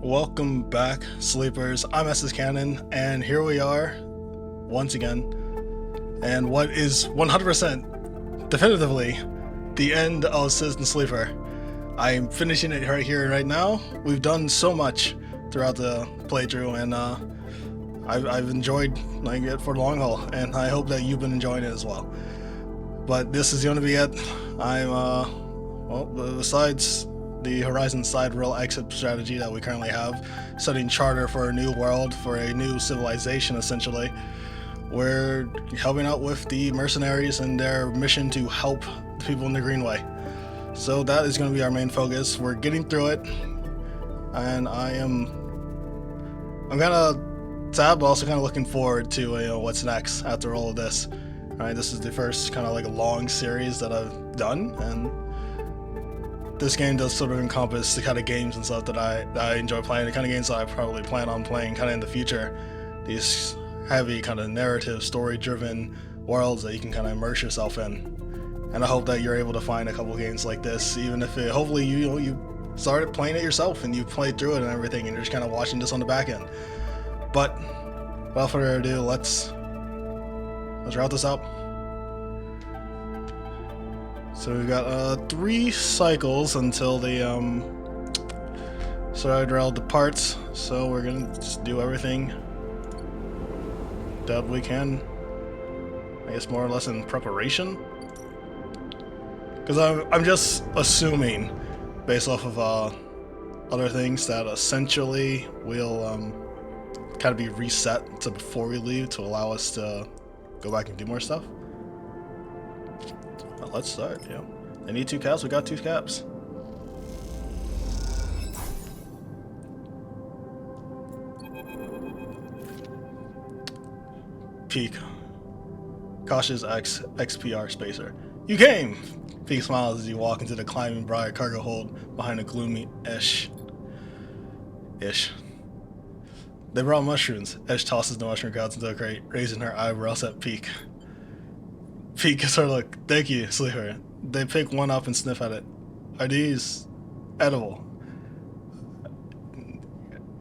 Welcome back, sleepers. I'm SS Cannon, and here we are once again. And what is 100% definitively the end of Citizen Sleeper. I'm finishing it right here and right now. We've done so much throughout the playthrough, and I've enjoyed playing it for the long haul, and I hope that you've been enjoying it as well. But this is going to be it. I'm, well, besides the Horizon side rail exit strategy that we currently have, setting charter for a new world, for a new civilization essentially. We're helping out with the mercenaries and their mission to help the people in the Greenway. So that is going to be our main focus. We're getting through it, and I'm kind of sad, but also kind of looking forward to what's next after all of this. All right, this is the first kind of like a long series that I've done, and this game does sort of encompass the kind of games and stuff that I enjoy playing, the kind of games that I probably plan on playing kind of in the future. These heavy kind of narrative, story-driven worlds that you can kind of immerse yourself in. And I hope that you're able to find a couple games like this, even if hopefully you started playing it yourself and you played through it and everything, and you're just kind of watching this on the back end. But without further ado, let's route this out. So we've got 3 cycles until the side rail departs. So we're gonna just do everything that we can, I guess, more or less in preparation. Because I'm just assuming, based off of other things, that essentially we'll kind of be reset to before we leave to allow us to go back and do more stuff. Well, let's start. Yeah, I need 2 caps. We got 2 caps. Peak. Cautious XPR spacer. You came! Peak smiles as you walk into the climbing briar cargo hold behind a gloomy Esh. They brought mushrooms. Esh tosses the mushroom gods into a crate, raising her eyebrows at Peak. Peak gives her a look. Thank you, Sleeper. They pick one up and sniff at it. Are these edible?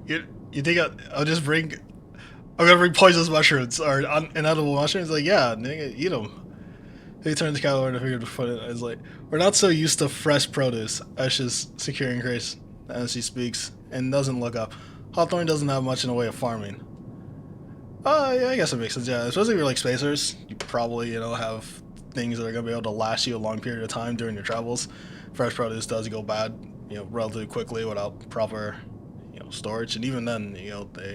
You think I'll just bring... I'm gonna bring poisonous mushrooms or inedible mushrooms? Like, yeah, nigga, eat them. He turns the cow over and figured to put it. It's like, we're not so used to fresh produce. Ash is securing Grace as she speaks and doesn't look up. Hawthorne doesn't have much in the way of farming. Yeah, I guess it makes sense. Yeah, especially if you're like spacers, you probably have things that are gonna be able to last you a long period of time during your travels. Fresh produce does go bad, relatively quickly without proper, storage, and even then, they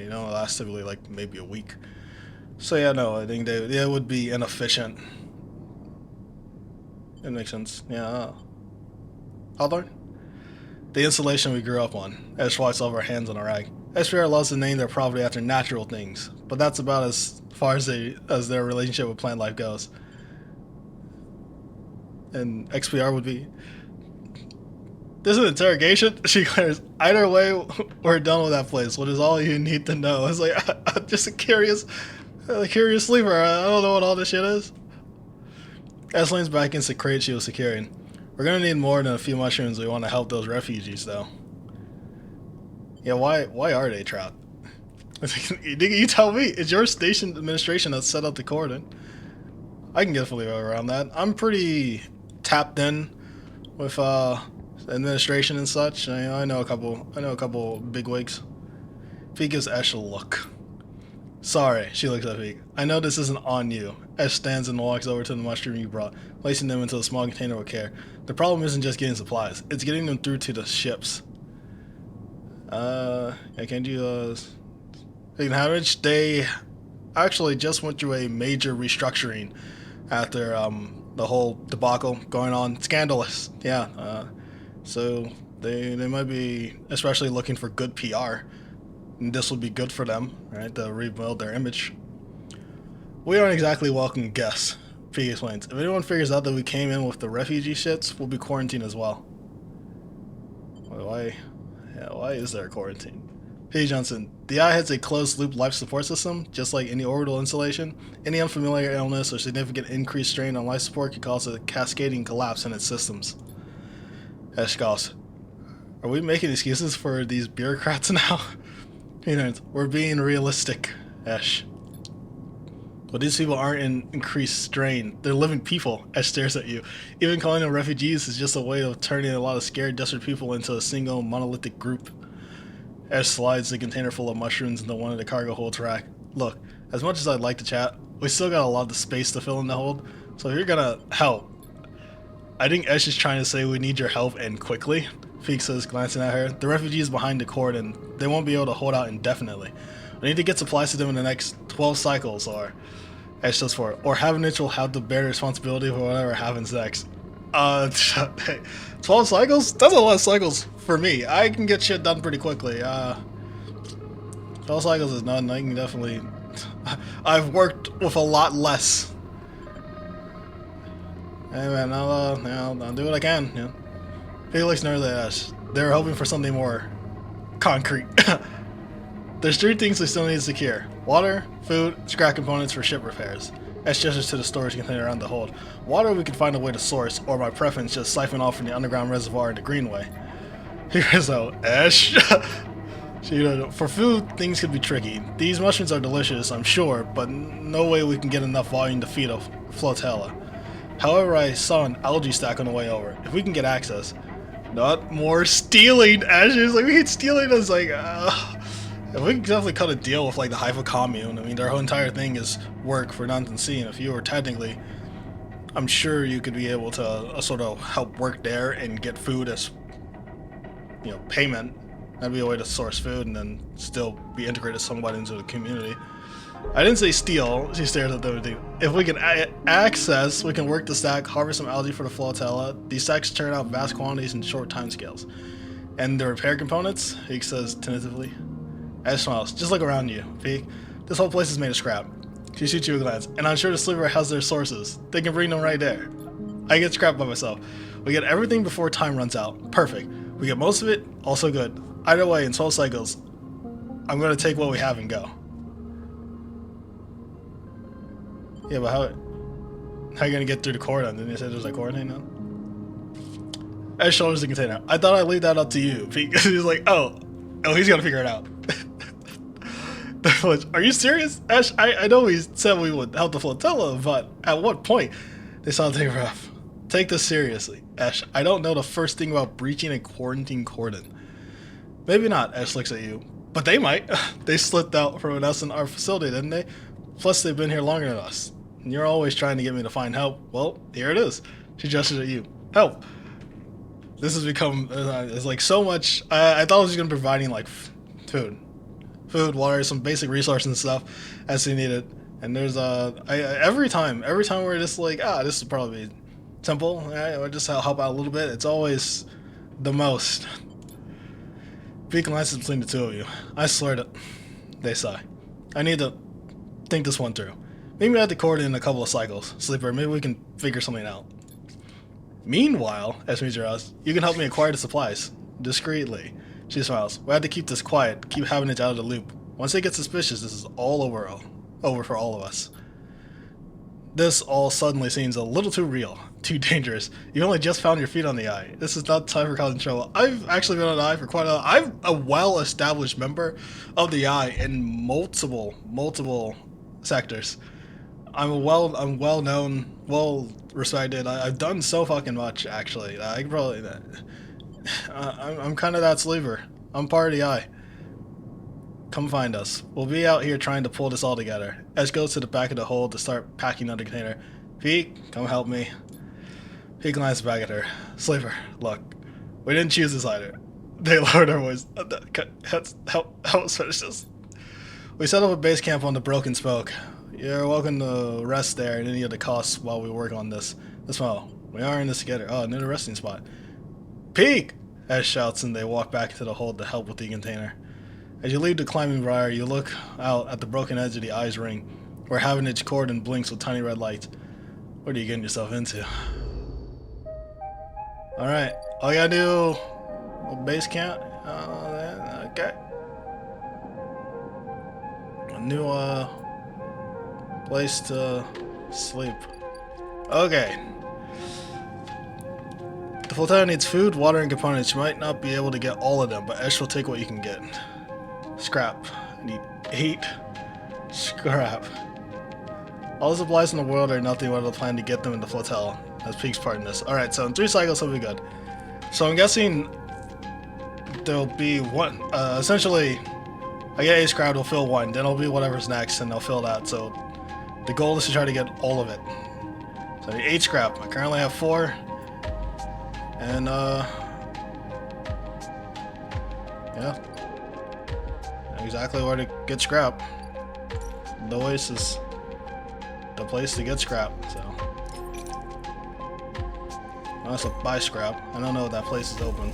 last typically like maybe a week. So yeah, no, I think they would be inefficient. It makes sense. Yeah. Hawthorne? The installation we grew up on. Ash wipes off her hands on a rag. SPR loves to name their property after natural things, but that's about as far as their relationship with plant life goes. And XPR would be... This is an interrogation? She declares, either way, we're done with that place. What is all you need to know? It's like, I'm just a curious sleeper. I don't know what all this shit is. Ash leans back into the crate she was securing. We're gonna need more than a few mushrooms. We want to help those refugees, though. Yeah, why are they trapped? You tell me. It's your station administration that set up the cordon. I can get fully around that. I'm pretty tapped in with administration and such. I know a couple bigwigs. Feet gives Ash a look. Sorry, she looks at Feek. I know this isn't on you. Ash stands and walks over to the mushroom you brought, placing them into a small container with care. The problem isn't just getting supplies, it's getting them through to the ships. Yeah, can't you, Havage? They actually just went through a major restructuring after, the whole debacle going on. Scandalous, yeah. So they might be especially looking for good PR. And this will be good for them, right, to rebuild their image. We aren't exactly welcome guests, P explains. If anyone figures out that we came in with the refugee shits, we'll be quarantined as well. Why is there a quarantine? P. Johnson, the eye has a closed-loop life support system, just like any orbital installation. Any unfamiliar illness or significant increased strain on life support could cause a cascading collapse in its systems. Ash goes, Are we making excuses for these bureaucrats now? You know, we're being realistic, Ash. But these people aren't in increased strain. They're living people, Ash stares at you. Even calling them refugees is just a way of turning a lot of scared, desperate people into a single monolithic group. Ash slides the container full of mushrooms into one of the cargo holds rack. Look, as much as I'd like to chat, we still got a lot of space to fill in the hold, so if you're gonna help. I think Ash is trying to say we need your help and quickly, Feek says, glancing at her. The refugees behind the cord and they won't be able to hold out indefinitely. We need to get supplies to them in the next 12 cycles, or Ash says for it. Or Havenich will have to bear the responsibility for whatever happens next. 12 cycles? That's a lot of cycles for me. I can get shit done pretty quickly. 12 cycles is none. I can definitely... I've worked with a lot less. Hey man, I'll do what I can. Yeah. Felix nervous at Ash. They were hoping for something more concrete. There's 3 things we still need to secure. Water, food, scrap components for ship repairs. Ash gestures to the storage container around the hold. Water we could find a way to source, or my preference just siphon off from the underground reservoir in the Greenway. Here's out, Ash. For food, things could be tricky. These mushrooms are delicious, I'm sure, but no way we can get enough volume to feed a flotilla. However, I saw an algae stack on the way over. If we can get access. Not more stealing, Ash is like, we hate stealing. It's like, if we can definitely cut a deal with like the Haifa commune. I mean, their whole entire thing is work for non-sea, and if you were technically, I'm sure you could be able to sort of help work there and get food as, you know, payment. That'd be a way to source food and then still be integrated somewhat into the community. I didn't say steal. She stared at them. If we can access, we can work the stack, harvest some algae for the flotilla. These stacks turn out vast quantities in short time scales. And the repair components, he says tentatively. Ash smiles. Just look around you, Peek. This whole place is made of scrap. She shoots you a glance, and I'm sure the Sliver has their sources. They can bring them right there. I get scrap by myself. We get everything before time runs out. Perfect. We get most of it, also good. Either way, in 12 cycles, I'm going to take what we have and go. Yeah, but how are you going to get through the cordon? Didn't you say there's a cordon now? Ash shoulders the container. I thought I'd leave that up to you. He's like, oh, he's going to figure it out. Are you serious, Ash? I know we said we would help the flotilla, but at what point? They sounded rough. Take this seriously, Ash. I don't know the first thing about breaching a quarantine cordon. Maybe not, Ash looks at you. But they might. They slipped out from us in our facility, didn't they? Plus, they've been here longer than us. And you're always trying to get me to find help. Well, here it is. She gestures at you. Help. This has become, it's like so much. I thought it was going to be providing like food, water, some basic resources and stuff as they needed. And there's every time we're just like, this will probably be simple. Or just help out a little bit. It's always the most. Big glances between the two of you. I swear to, they sigh. I need to think this one through. Maybe at the cordon in a couple of cycles. Sleeper, maybe we can figure something out. Meanwhile, as Mizuras, you can help me acquire the supplies. Discreetly. She smiles. We have to keep this quiet, keep having it out of the loop. Once they get suspicious, this is all over for all of us. This all suddenly seems a little too real, too dangerous. You only just found your feet on the eye. This is not time for causing trouble. I've actually been on the eye for quite a while. I'm a well-established member of the eye in multiple sectors. I'm well known, well respected. I've done so fucking much, actually. I could probably, I'm kind of that sleeper. I'm part of the eye. Come find us. We'll be out here trying to pull this all together. Ash goes to the back of the hold to start packing on the container. Pete, come help me. Pete glances back at her. Sleeper, look, we didn't choose this either. They lowered their voice. Help us finish this. We set up a base camp on the Broken Spoke. You're welcome to rest there at any of the costs while we work on this. Well, we are in this together. Oh, near the resting spot. Peek! Ash shouts and they walk back to the hold to help with the container. As you leave the climbing briar, you look out at the broken edge of the eye's ring, where Havenich cordon blinks with tiny red lights. What are you getting yourself into? Alright, all you gotta do, a base camp, okay. A new, place to sleep. Okay. The flotilla needs food, water, and components. You might not be able to get all of them, but Esh will take what you can get. Scrap. I need 8 scrap. All the supplies in the world are nothing but a plan to get them in the flotilla. That's Peak's part in this. Alright, so in 3 cycles he'll be good. So I'm guessing there'll be one. Essentially, I get 8 scrap, it'll fill 1. Then it'll be whatever's next, and they'll fill that. So the goal is to try to get all of it. So I need 8 scrap. I currently have 4. And, yeah. Exactly where to get scrap. The Oasis. The place to get scrap, so. Unless I buy scrap. I don't know if that place is open.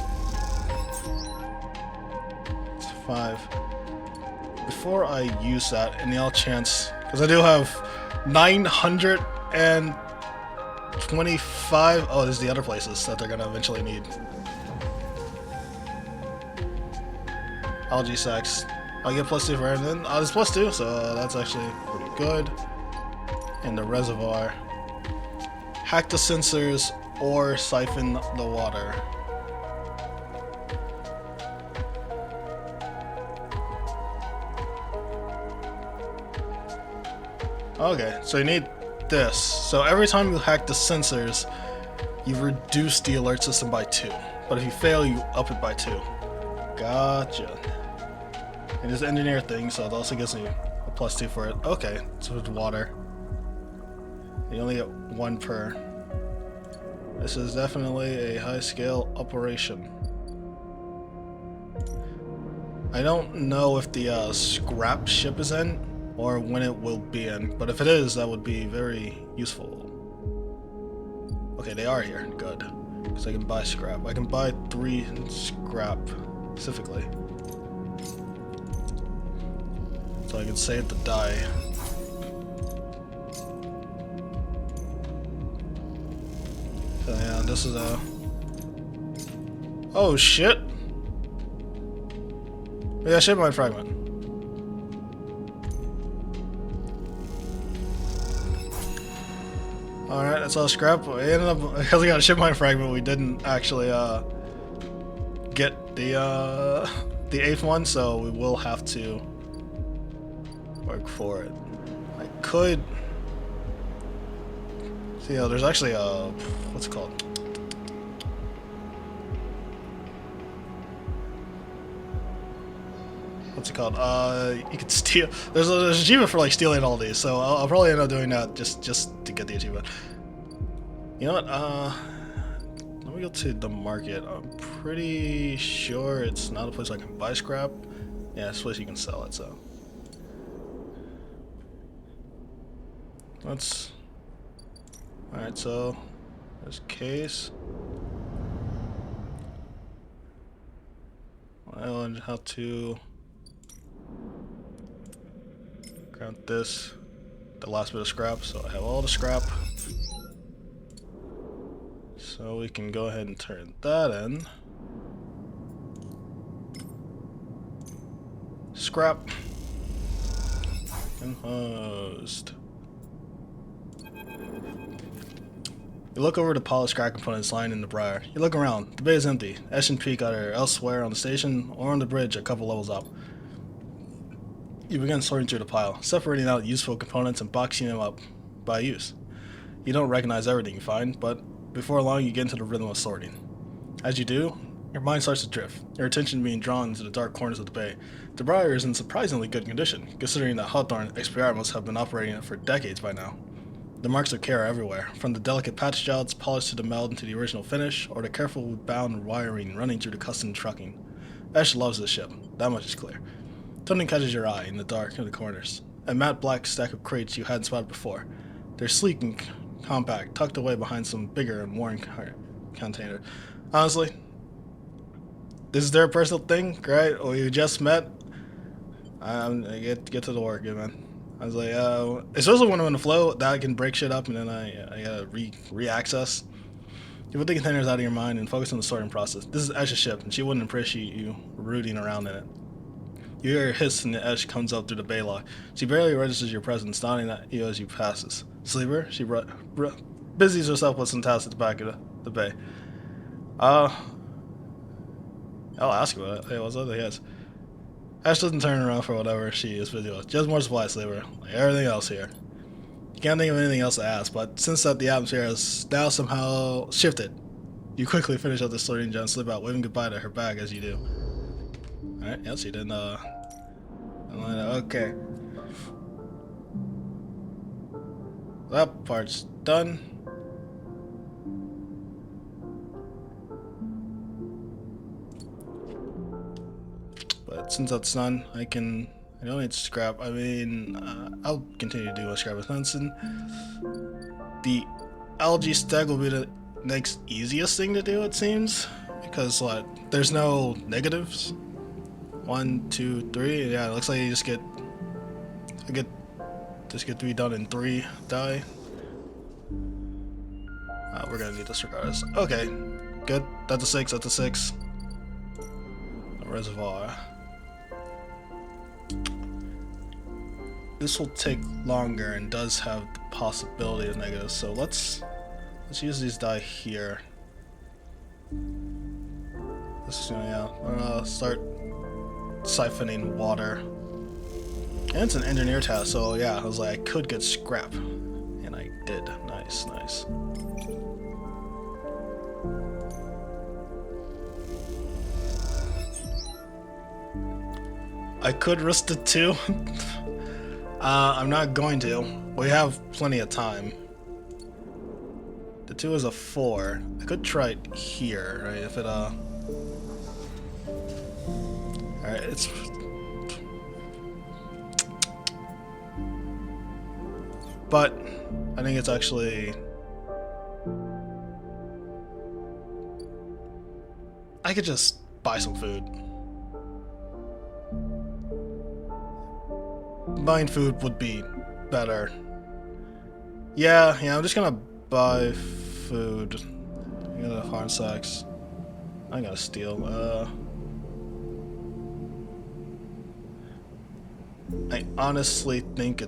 It's 5. Before I use that, any odd chance, because I do have 925. Oh, there's the other places that they're gonna eventually need. Algae sacks. I'll get +2 for everything. Oh, there's +2, so that's actually pretty good. In the reservoir. Hack the sensors or siphon the water. Okay, so you need this. So every time you hack the sensors, you reduce the alert system by 2. But if you fail, you up it by 2. Gotcha. And it's an engineer thing, so it also gives me a +2 for it. Okay, so it's water. You only get 1 per. This is definitely a high-scale operation. I don't know if the scrap ship is in, or when it will be in, but if it is, that would be very useful. Okay, they are here. Good. Because I can buy scrap. I can buy 3 scrap, specifically. So I can save the dye. So yeah, this is a... Oh shit! Yeah, ship mine fragment. Alright, that's all scrap. We ended up, because we got a ship mine fragment, we didn't actually get the 8th one, so we will have to work for it. I could... See, there's actually a... What's it called? What's it called? You can steal... There's an achievement for, like, stealing all these, so I'll probably end up doing that just to get the achievement. You know what? Let me go to the market. I'm pretty sure it's not a place I can buy scrap. Yeah, it's a place you can sell it, so... Let's... Alright, so... There's case. I learned how to... grab this. The last bit of scrap, so I have all the scrap. So we can go ahead and turn that in. Scrap. Composed. You look over the pile of scrap components lying in the briar. You look around. The bay is empty. Esh and Peak are elsewhere on the station or on the bridge a couple levels up. You begin sorting through the pile, separating out useful components and boxing them up by use. You don't recognize everything you find, but before long you get into the rhythm of sorting. As you do, your mind starts to drift, your attention being drawn to the dark corners of the bay. The briar is in surprisingly good condition, considering that Hawthorne XPR must have been operating it for decades by now. The marks of care are everywhere, from the delicate patch jobs polished to the meld into the original finish, or the careful bound wiring running through the custom trucking. Esh loves this ship, that much is clear. Something catches your eye in the dark in the corners. A matte black stack of crates you hadn't spotted before. They're sleek and compact, tucked away behind some bigger and worn container. Honestly, this is their personal thing, right? Or you just met. I get to the work, yeah, man. I was like, especially when I'm in the flow, that can break shit up, and then I gotta re-access. You put the containers out of your mind and focus on the sorting process. This is Esh's ship, and she wouldn't appreciate you rooting around in it. You hear a hiss and the Esh comes up through the bay lock. She barely registers your presence, nodding at you as you passes. Sleeper? She busies herself with some tasks at the back of the bay. Uh, I'll ask you about it. Hey, what's up? Yes. Ash doesn't turn around for whatever she is busy with. Just more supply slaver, like everything else here. You can't think of anything else to ask, but since that the atmosphere has now somehow shifted, you quickly finish up the sorting and slip out, waving goodbye to her bag as you do. Alright, yes, you didn't, okay. That part's done. But since that's done, I don't need scrap. I mean, I'll continue to do my scrap with Henson. The algae stack will be the next easiest thing to do, it seems. Because, what, there's no negatives? 1, 2, 3. Yeah, it looks like you just get 3 done in 3 die. We're gonna need this regardless. Okay, good. That's a 6. That's a 6. A reservoir. This will take longer and does have the possibility of negatives. So let's use these die here. This is gonna start siphoning water. And it's an engineer task, so yeah, I was like, I could get scrap. And I did. Nice, nice. I could risk it too. I'm not going to. We have plenty of time. The 2 is a 4. I could try it here, right? If it, Alright, it's... But, I think it's actually... I could just buy some food. Buying food would be better. Yeah, I'm just gonna buy food. I'm gonna farm sacks. I gotta steal. I honestly think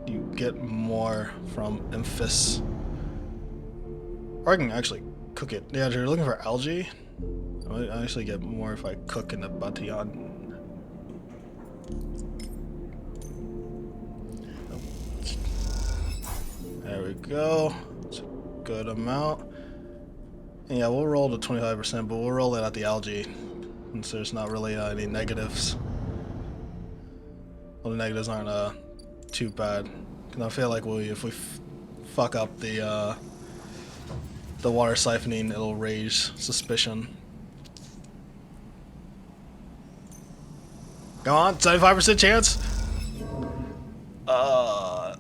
you get more from Emphis. Or I can actually cook it. Yeah, if you're looking for algae, I actually get more if I cook in the bataillon. There we go. It's a good amount. And yeah, we'll roll to 25%, but we'll roll it at the algae, since there's not really any negatives. Well, the negatives aren't too bad. Cause I feel like if we fuck up the water siphoning, it'll raise suspicion. Come on, 75% chance.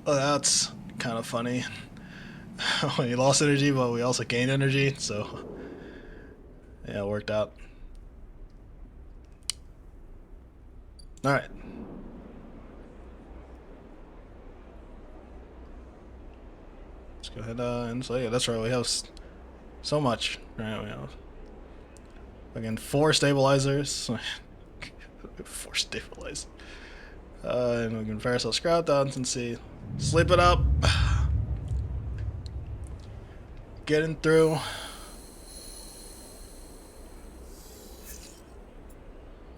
That's kind of funny. We lost energy, but we also gained energy, so yeah, it worked out. Alright. Let's go ahead and so yeah, that's right, we have so much. Right, we have again 4 stabilizers. 4 stabilizers. And we can fire ourselves scrap down and see. Sleep it up. Getting through.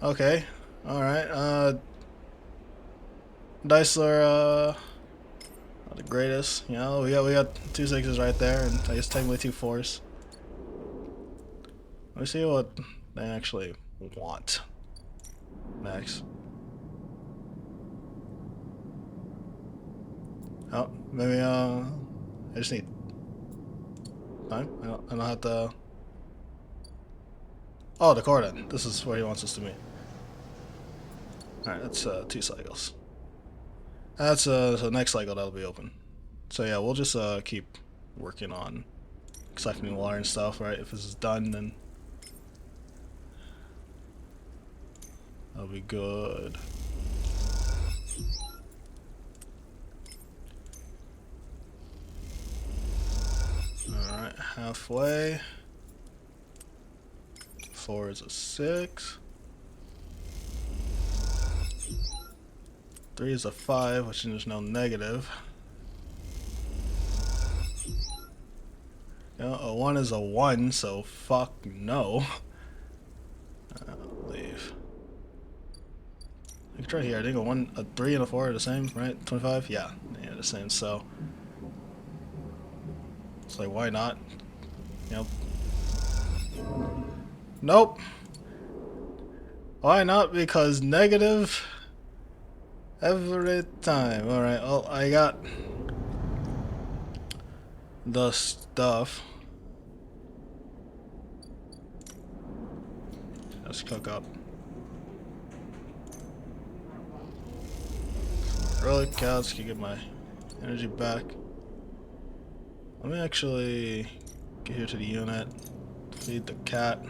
Okay. Alright. Dice are not the greatest. You know, we got 2 6s right there, and I guess technically 2 4s. Let me see what they actually want. Max. Oh, maybe I just need time. I don't have to. Oh, the coordinate. This is where he wants us to meet. Alright, that's 2 cycles. That's so next cycle that'll be open. So yeah, we'll just keep working on siphoning water and stuff, right? If this is done, then that'll be good. Alright, halfway. 4 is a 6. 3 is a 5, which there's no negative. You know, a 1 is a 1, so fuck no. Leave. I can try here. I think a 3 and a 4 are the same, right? 25? Yeah, the same. So it's like, why not? Yep. Nope. Why not? Because negative every time. Alright, well, I got the stuff. Let's cook up. Relic cows can get my energy back. Let me actually get here to the unit. Feed the cat.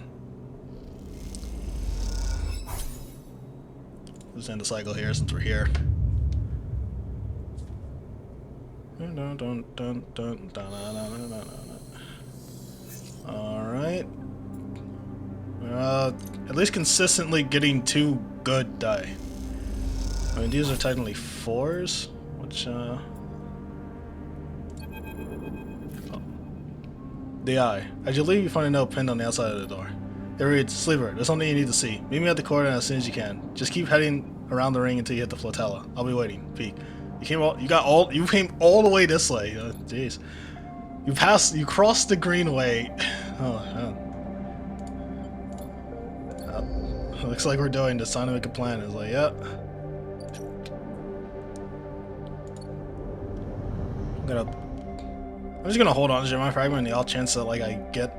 Let's end the cycle here since we're here. Alright. At least consistently getting 2 good die. I mean, these are technically 4s, which, oh. The eye. As you leave, you find a note pinned on the outside of the door. It reads, "Sleeper, there's something you need to see. Meet me at the corridor as soon as you can. Just keep heading around the ring until you hit the flotilla. I'll be waiting. Peek." You came all the way this way. Jeez. You crossed the greenway. Oh. Looks like we're doing this. Time to make a plan. It's like, yep. I'm just gonna hold on to Gemini Fragment on the off chance that like I get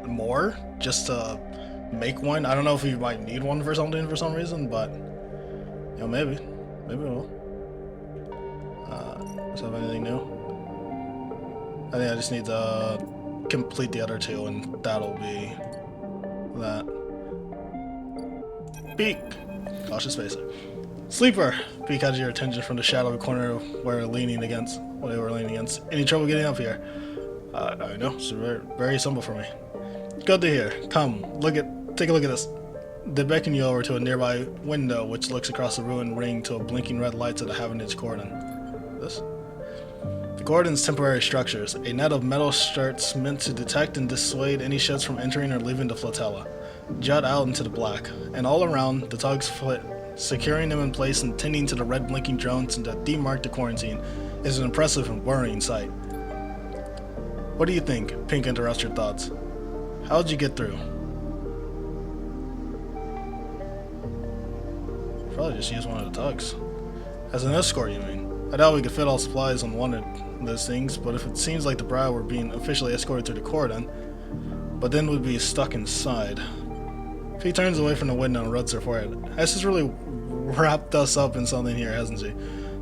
more just to make one. I don't know if you might need one for something for some reason, but you know, maybe we will. Does it have anything new? I think I just need to complete the other 2, and that'll be that. Peek! Cautious spacing. Sleeper! Peek catches your attention from the shadowy corner where they were leaning against. Any trouble getting up here? I know. It's very, very simple for me. Good to hear. Come, take a look at this. They beckon you over to a nearby window which looks across the ruined ring to a blinking red light to the Havenage cordon. This? The cordon's temporary structures, a net of metal struts meant to detect and dissuade any ships from entering or leaving the flotilla, jut out into the black, and all around, the tugs flit, securing them in place and tending to the red blinking drones that demark the quarantine is an impressive and worrying sight. What do you think? Pink interrupts your thoughts. How'd you get through? Probably just use one of the tugs. As an escort, you mean? I doubt we could fit all supplies on one of those things, but if it seems like the Briar were being officially escorted through the cordon, but then we'd be stuck inside. He turns away from the window and rubs her forehead. Hess has really wrapped us up in something here, hasn't she?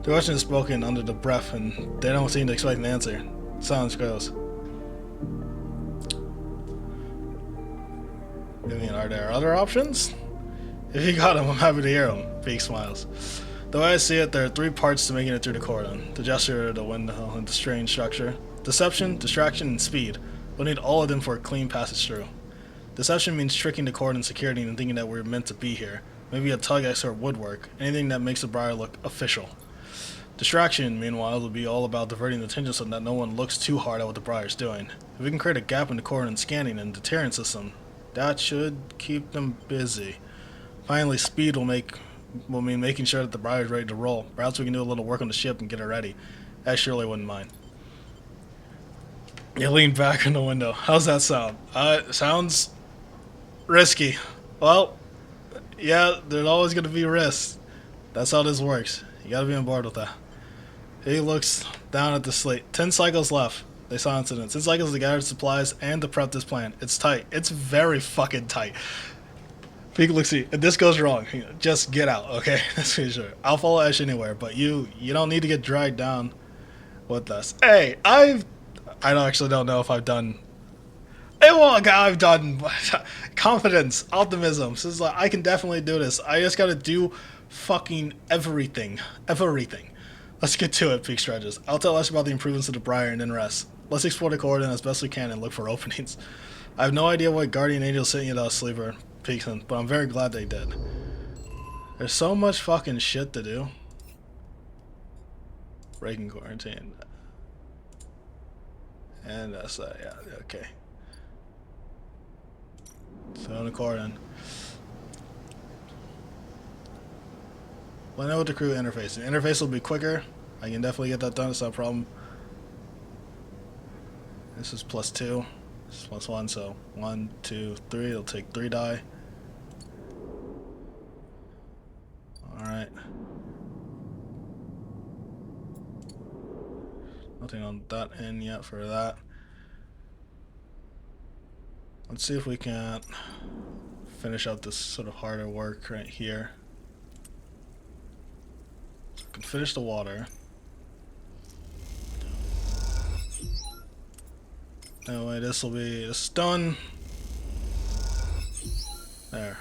The question is spoken under the breath, and they don't seem to expect an answer. Silence grows. I mean, are there other options? If you got them, I'm happy to hear them. Peek smiles. The way I see it, there are 3 parts to making it through the cordon. The gesture, the window, and the strange structure. Deception, distraction, and speed. We'll need all of them for a clean passage through. Deception means tricking the cordon security and thinking that we're meant to be here. Maybe a tug escort would work. Anything that makes the Briar look official. Distraction, meanwhile, will be all about diverting the attention so that no one looks too hard at what the Briar's doing. If we can create a gap in the cordon scanning and deterrent system, that should keep them busy. Finally, speed will mean making sure that the Briar's ready to roll. Perhaps we can do a little work on the ship and get it ready. I surely wouldn't mind. You lean back in the window. How's that sound? Sounds risky. Well, yeah, there's always going to be risks. That's how this works. You gotta be on board with that. He looks down at the slate. 10 cycles left. They saw incidents. 10 cycles to gather supplies and to prep this plan. It's tight. It's very fucking tight. Peek looks at you. If this goes wrong, just get out, okay? That's for sure. I'll follow Ash anywhere, but you don't need to get dragged down with us. Hey, I actually don't know if I've done... Hey, well, I've done confidence, optimism. So it's like, I can definitely do this. I just gotta do fucking everything. Let's get to it, Peek stretches. I'll tell Ash about the improvements to the Briar and then rest. Let's explore the corridor as best we can and look for openings. I have no idea what guardian angel sent you to us, Sleeper, Peekson, but I'm very glad they did. There's so much fucking shit to do. Breaking quarantine. And that's yeah, okay. So on the core then. Well, I know what the crew interface. The interface will be quicker. I can definitely get that done. It's not a problem. This is +2. This is +1. So 1, 2, 3. It'll take 3 die. All right. Nothing on that end yet for that. Let's see if we can finish out this sort of harder work right here. So we can finish the water. Anyway, this is done. There.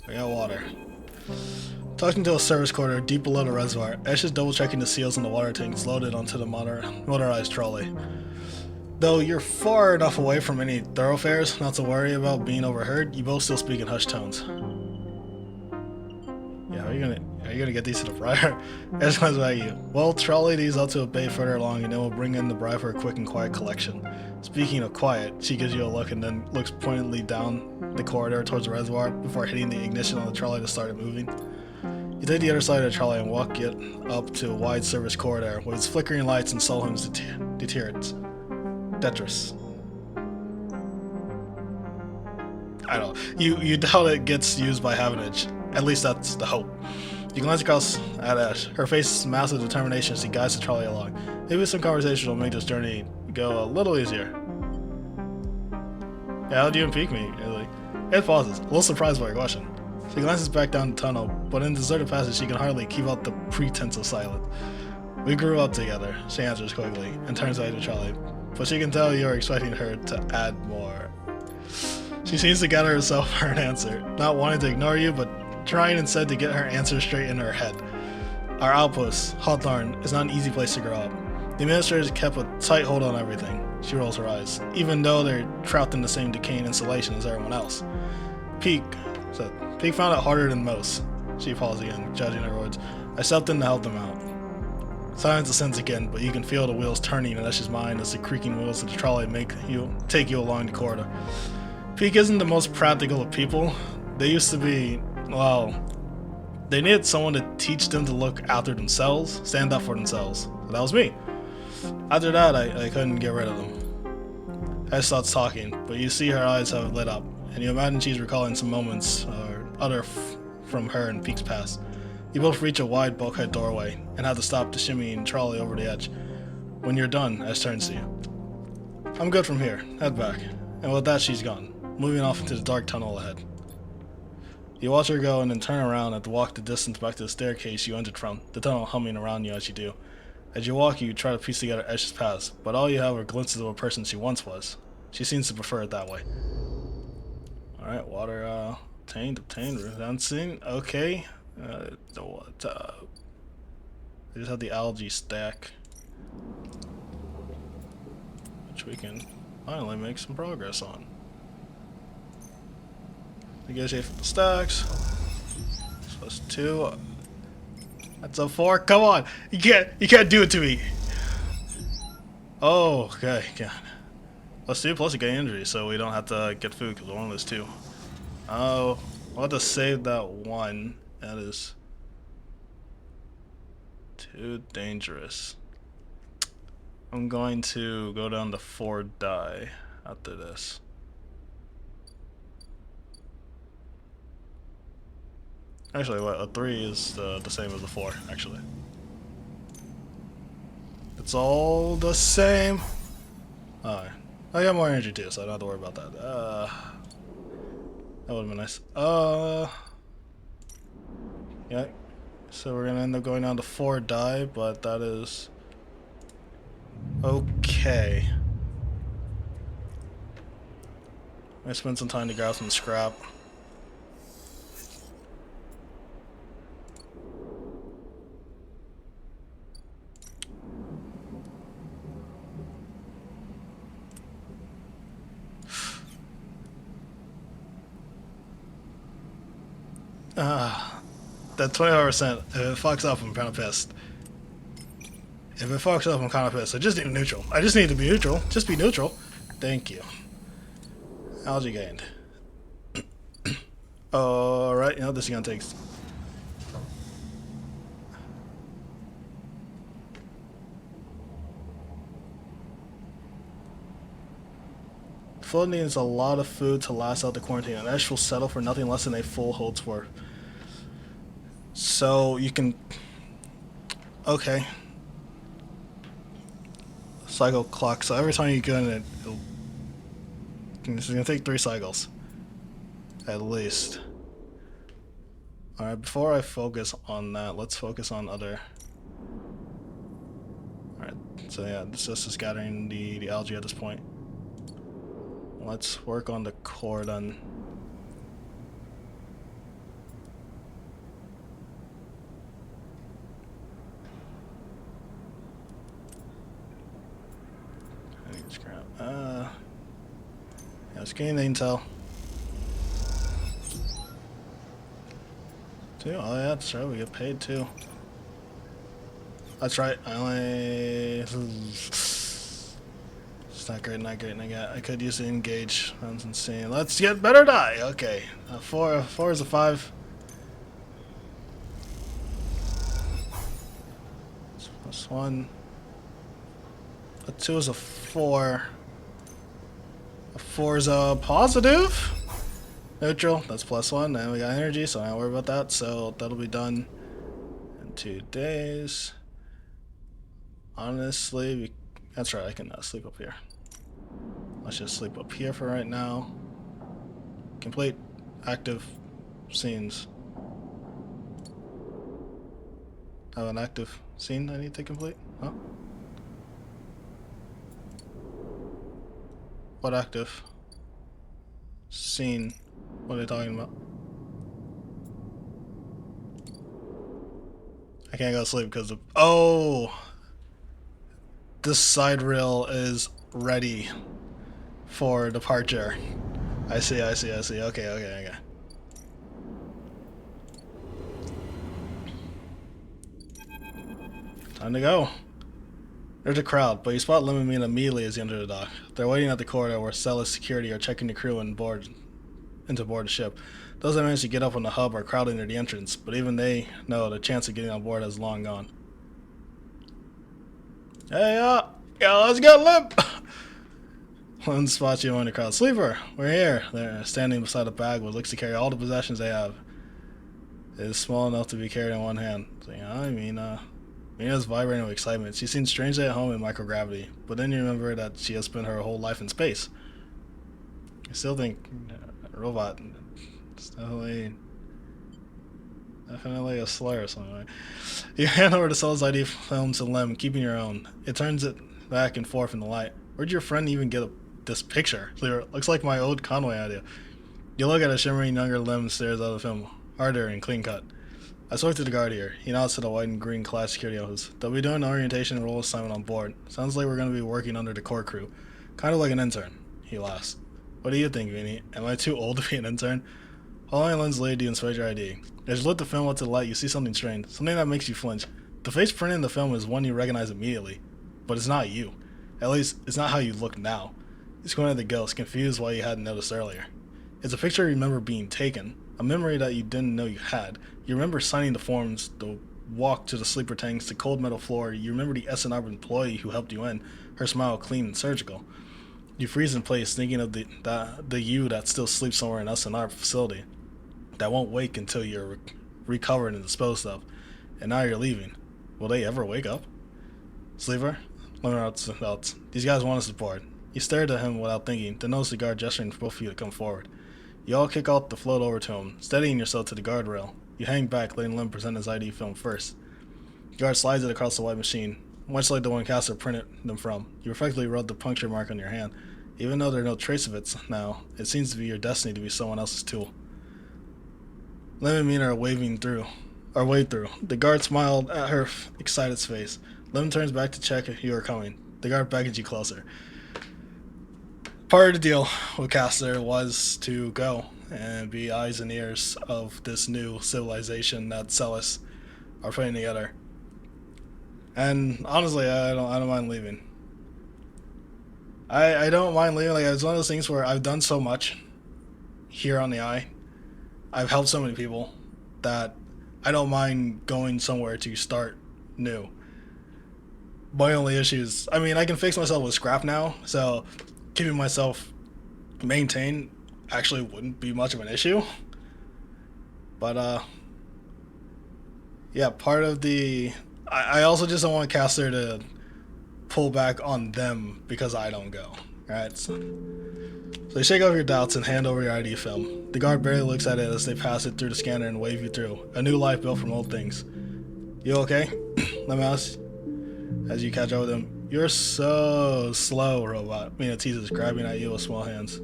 We got water. Talking to a service quarter deep below the reservoir, Ash is double checking the seals in the water tanks loaded onto the motorized trolley. Though you're far enough away from any thoroughfares not to worry about being overheard, you both still speak in hushed tones. Yeah, are you gonna get these to the briar? Ash comes back at you. Well, trolley these up to a bay further along and then we'll bring in the briar for a quick and quiet collection. Speaking of quiet, she gives you a look and then looks pointedly down the corridor towards the reservoir before hitting the ignition on the trolley to start it moving. You take the other side of the trolley and walk it up to a wide service corridor with its flickering lights and Solheim's deterrents. Tetris. I don't know. You doubt it gets used by Havenage. At least that's the hope. You glance across at Ash. Her face's massive determination as she guides the trolley along. Maybe some conversation will make this journey go a little easier. Yeah, how'd you impeak me? Ed pauses, a little surprised by your question. She glances back down the tunnel, but in the deserted passage she can hardly keep up the pretense of silence. We grew up together, she answers quickly, and turns away to Charlie. But she can tell you're expecting her to add more. She seems to gather herself for an answer, not wanting to ignore you, but trying instead to get her answer straight in her head. Our outpost, Hawthorne, is not an easy place to grow up. The administrators kept a tight hold on everything. She rolls her eyes, even though they're trapped in the same decaying insulation as everyone else. Peak found it harder than most. She paused again, judging her words. I stepped in to help them out. Silence descends again, but you can feel the wheels turning in Esh's mind as the creaking wheels of the trolley take you along the corridor. Peak isn't the most practical of people. They used to be, well, they needed someone to teach them to look after themselves, stand up for themselves. So that was me. After that, I couldn't get rid of them. Esh starts talking, but you see her eyes have lit up, and you imagine she's recalling some moments or other from her and Peak's past. You both reach a wide bulkhead doorway and have to stop the shimmying trolley over the edge. When you're done, Ash turns to you. I'm good from here. Head back. And with that, she's gone, moving off into the dark tunnel ahead. You watch her go and then turn around and walk the distance back to the staircase you entered from, the tunnel humming around you as you do. As you walk, you try to piece together Ash's past, but all you have are glimpses of a person she once was. She seems to prefer it that way. Alright, water obtained, redundant, okay. They just have the algae stack, which we can finally make some progress on. Negotiate for the stacks. Plus 2. That's a 4. Come on, you can't do it to me. Oh, okay, God. Plus 2, plus you get injury, so we don't have to get food because we're on this 2. Oh, I'll have to save that 1. That is too dangerous. I'm going to go down to 4 die after this. Actually, what, a 3 is the same as a 4, actually. It's all the same. Alright. I got more energy too, so I don't have to worry about that. That would've been nice. Yeah. So we're gonna end up going down to 4 die, but that is okay. I spent some time to grab some scrap. That 25%, if it fucks up, I'm kinda pissed. If it fucks up, I'm kind of pissed. I just need neutral. I just need to be neutral. Just be neutral. Thank you. Algae gained. Alright, you know, this is gonna take... Flood needs a lot of food to last out the quarantine, and Ash will settle for nothing less than a full holds worth. So you can... Okay. Cycle clock. So every time you go in it, it's gonna take 3 cycles. At least. Alright, before I focus on that, let's focus on other... Alright, so yeah, this is just gathering the algae at this point. Let's work on the core then. I need scrap. Yeah, let's gain intel. Oh yeah, that's right, we get paid too. That's right, I only... It's not great, not great, I could use the engage. That's insane. Let's get better die! Okay. 4 is a 5. Plus 1. A 2 is a 4. A 4 is a positive. Neutral, that's plus 1. And we got energy, so I don't worry about that. So that'll be done in 2 days. Honestly, that's right, I can sleep up here. Let's just sleep up here for right now. Complete active scenes. I have an active scene I need to complete? Huh? What active scene? What are they talking about? I can't go to sleep because of... Oh! This side rail is ready for departure. I see. Okay. Time to go. There's a crowd, but you spot Lim and Mina immediately as you enter the dock. They're waiting at the corridor where Celis security are checking the crew and into board the ship. Those that manage to get up on the hub are crowding near the entrance, but even they know the chance of getting on board has long gone. Hey, yeah, let's go, Lim! One spots you in the crowd. Sleeper, we're here. They're standing beside a bag what looks to carry all the possessions they have. It is small enough to be carried in one hand. So, yeah, I mean, Mina's vibrating with excitement. She seems strangely at home in microgravity, but then you remember that she has spent her whole life in space. I still think robot is definitely a slur or something. Right? You hand over the Celis ID film to Lem, keeping your own. It turns it back and forth in the light. Where'd your friend even get this picture? Looks like my old Conway idea. You look at a shimmering younger Lem stares out of the film, harder and clean cut. I spoke to the guard here. He nods to the white and green class security office. They'll be doing an orientation and role assignment on board. Sounds like we're going to be working under the core crew. Kind of like an intern. He laughs. What do you think, Vinny? Am I too old to be an intern? Following Lynn's lead, you inspect your ID. As you lift the film up to the light, you see something strange. Something that makes you flinch. The face printed in the film is one you recognize immediately. But it's not you. At least, it's not how you look now. You're squinting at the ghost, confused why you hadn't noticed earlier. It's a picture you remember being taken. A memory that you didn't know you had. You remember signing the forms, the walk to the sleeper tanks, the cold metal floor. You remember the SNR employee who helped you in. Her smile clean and surgical. You freeze in place, thinking of the you that still sleeps somewhere in SNR facility. That won't wake until you're recovered and disposed of. And now you're leaving. Will they ever wake up? Sleeper? Let me know else. These guys want us aboard. You stared at him without thinking, then noticed the guard gesturing for both of you to come forward. You all kick out the float over to him, steadying yourself to the guardrail. You hang back, letting Lim present his ID film first. The guard slides it across the white machine, much like the one Caster printed them from. You effectively rub the puncture mark on your hand. Even though there's no trace of it now, it seems to be your destiny to be someone else's tool. Lim and Mina are waved through. The guard smiled at her excited face. Lim turns back to check if you are coming. The guard beckons you closer. Part of the deal with Caster was to go and be eyes and ears of this new civilization that Celis are putting together. And honestly, I don't mind leaving. I don't mind leaving. Like, it's one of those things where I've done so much here on the eye. I've helped so many people that I don't mind going somewhere to start new. My only issue is, I mean, I can fix myself with scrap now, so keeping myself maintained actually wouldn't be much of an issue. But yeah, part of the I also just don't want Caster to pull back on them because I don't go. Right? So they shake off your doubts and hand over your ID film. The guard barely looks at it as they pass it through the scanner and wave you through. A new life built from old things. You okay? Let me ask. As you catch up with him, you're so slow, robot. Mina teases, grabbing at you with small hands.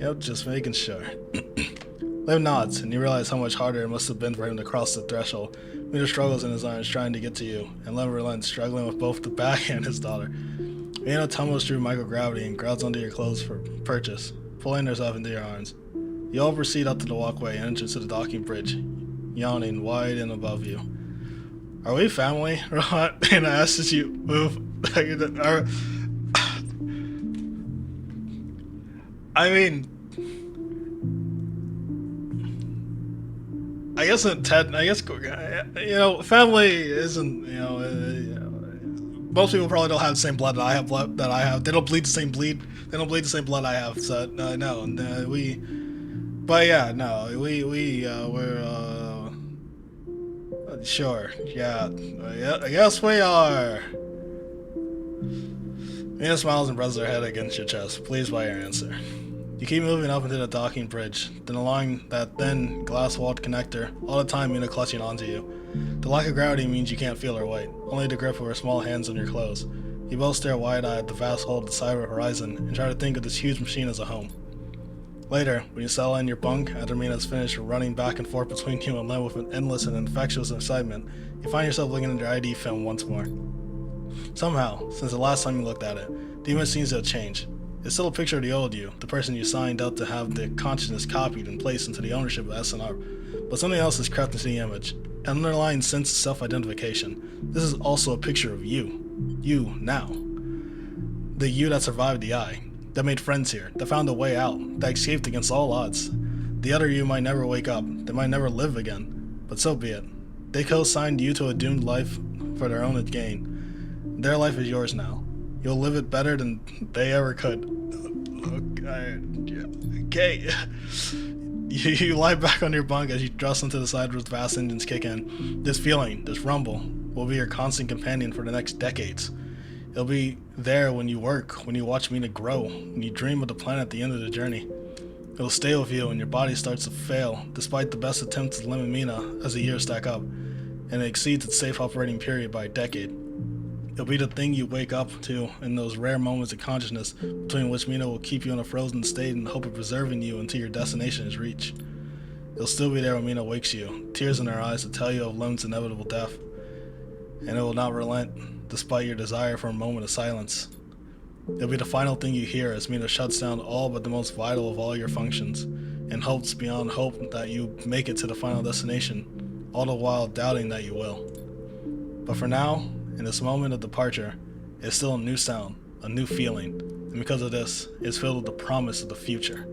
Yep, just making sure. Liv nods, and you realize how much harder it must have been for him to cross the threshold. Mina struggles in his arms, trying to get to you, and Liv relents, struggling with both the back and his daughter. Mina tumbles through microgravity and grabs onto your clothes for purchase, pulling herself into your arms. You all proceed up to the walkway and enter to the docking bridge, yawning wide and above you. Are we family? Robot? And I asked as you move. I mean, I guess family isn't, most people probably don't have the same blood that I have. They don't bleed the same bleed. They don't bleed the same blood I have. So no, but yeah, no, we're sure, yeah, I guess we are. Mina smiles and rubs her head against your chest, pleased by your answer. You keep moving up into the docking bridge, then along that thin, glass-walled connector, all the time Mina clutching onto you. The lack of gravity means you can't feel her weight, only the grip of her small hands on your clothes. You both stare wide-eyed at the vast hole at the side of the horizon and try to think of this huge machine as a home. Later, when you settle in your bunk after Mina's finished running back and forth between you and Len with an endless and infectious excitement, you find yourself looking at your ID film once more. Somehow, since the last time you looked at it, the image seems to have changed. It's still a picture of the old you, the person you signed up to have the consciousness copied and placed into the ownership of SNR, but something else has crept into the image, an underlying sense of self-identification. This is also a picture of you. You, now. The you that survived the eye, that made friends here, that found a way out, that escaped against all odds. The other you might never wake up, they might never live again, but so be it. They co-signed you to a doomed life for their own gain. Their life is yours now. You'll live it better than they ever could. Okay. You lie back on your bunk as you thrust into the side with vast engines kick in. This feeling, this rumble, will be your constant companion for the next decades. It'll be there when you work, when you watch Mina grow, when you dream of the planet at the end of the journey. It'll stay with you when your body starts to fail, despite the best attempts to limit Mina as the years stack up, and it exceeds its safe operating period by a decade. It'll be the thing you wake up to in those rare moments of consciousness between which Mina will keep you in a frozen state in the hope of preserving you until your destination is reached. It'll still be there when Mina wakes you, tears in her eyes to tell you of Lem's inevitable death, and it will not relent, despite your desire for a moment of silence. It'll be the final thing you hear as Mina shuts down all but the most vital of all your functions, and hopes beyond hope that you make it to the final destination, all the while doubting that you will. But for now, in this moment of departure, it's still a new sound, a new feeling, and because of this, it's filled with the promise of the future.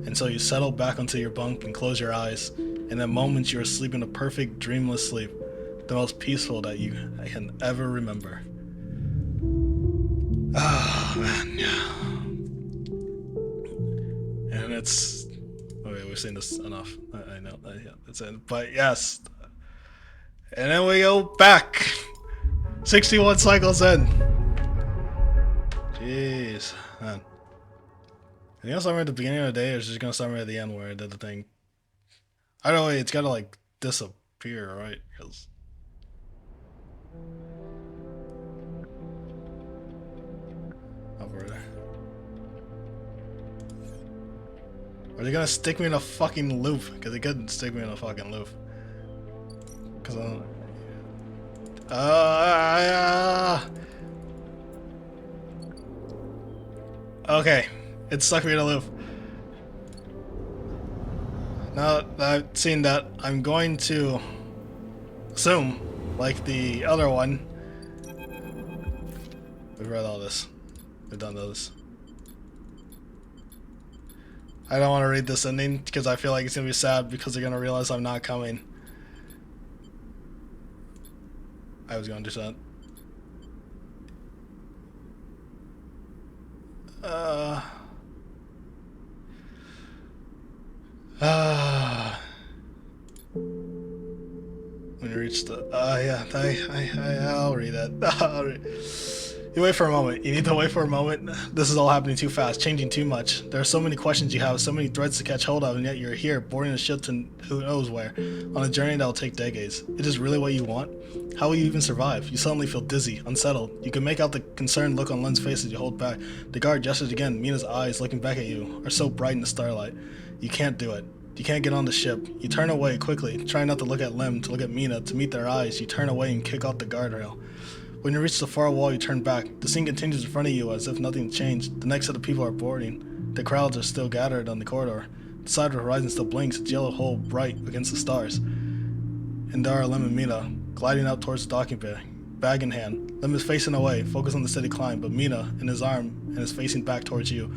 And so you settle back onto your bunk and close your eyes, and in moments you are sleeping a perfect, dreamless sleep, the most peaceful that you can ever remember. Oh, man, yeah. And it's... Okay, we've seen this enough. I know, yeah, that's it. But yes. And then we go back. 61 cycles in. Jeez, man. Are you gonna start me at the beginning of the day, or is it just gonna start me at the end where I did the thing? Either way, it's gotta like disappear, right? Because over there. Are they gonna stick me in a fucking loop? Because they couldn't stick me in a fucking loop. Because I'm. Okay, it stuck me in a loop. Now that I've seen that, I'm going to assume, like the other one, we've read all this. We've done those. I don't want to read this ending because I feel like it's going to be sad because they're going to realize I'm not coming. I was going to do that. When you reach the, yeah, I'll read that. You wait for a moment. You need to wait for a moment. This is all happening too fast, changing too much. There are so many questions you have, so many threads to catch hold of, and yet you're here, boarding a ship to who knows where, on a journey that will take decades. It is really what you want? How will you even survive? You suddenly feel dizzy, unsettled. You can make out the concerned look on Len's face as you hold back. The guard gestures again. Mina's eyes, looking back at you, are so bright in the starlight. You can't do it. You can't get on the ship. You turn away quickly, trying not to look at Lem, to look at Mina, to meet their eyes. You turn away and kick off the guardrail. When you reach the far wall, you turn back. The scene continues in front of you as if nothing changed. The next set of people are boarding. The crowds are still gathered on the corridor. The side of the horizon still blinks, its yellow hull bright against the stars. And there are Lem and Mina, gliding up towards the docking bay, bag in hand. Lem is facing away, focused on the steady climb, but Mina, in his arm, and is facing back towards you.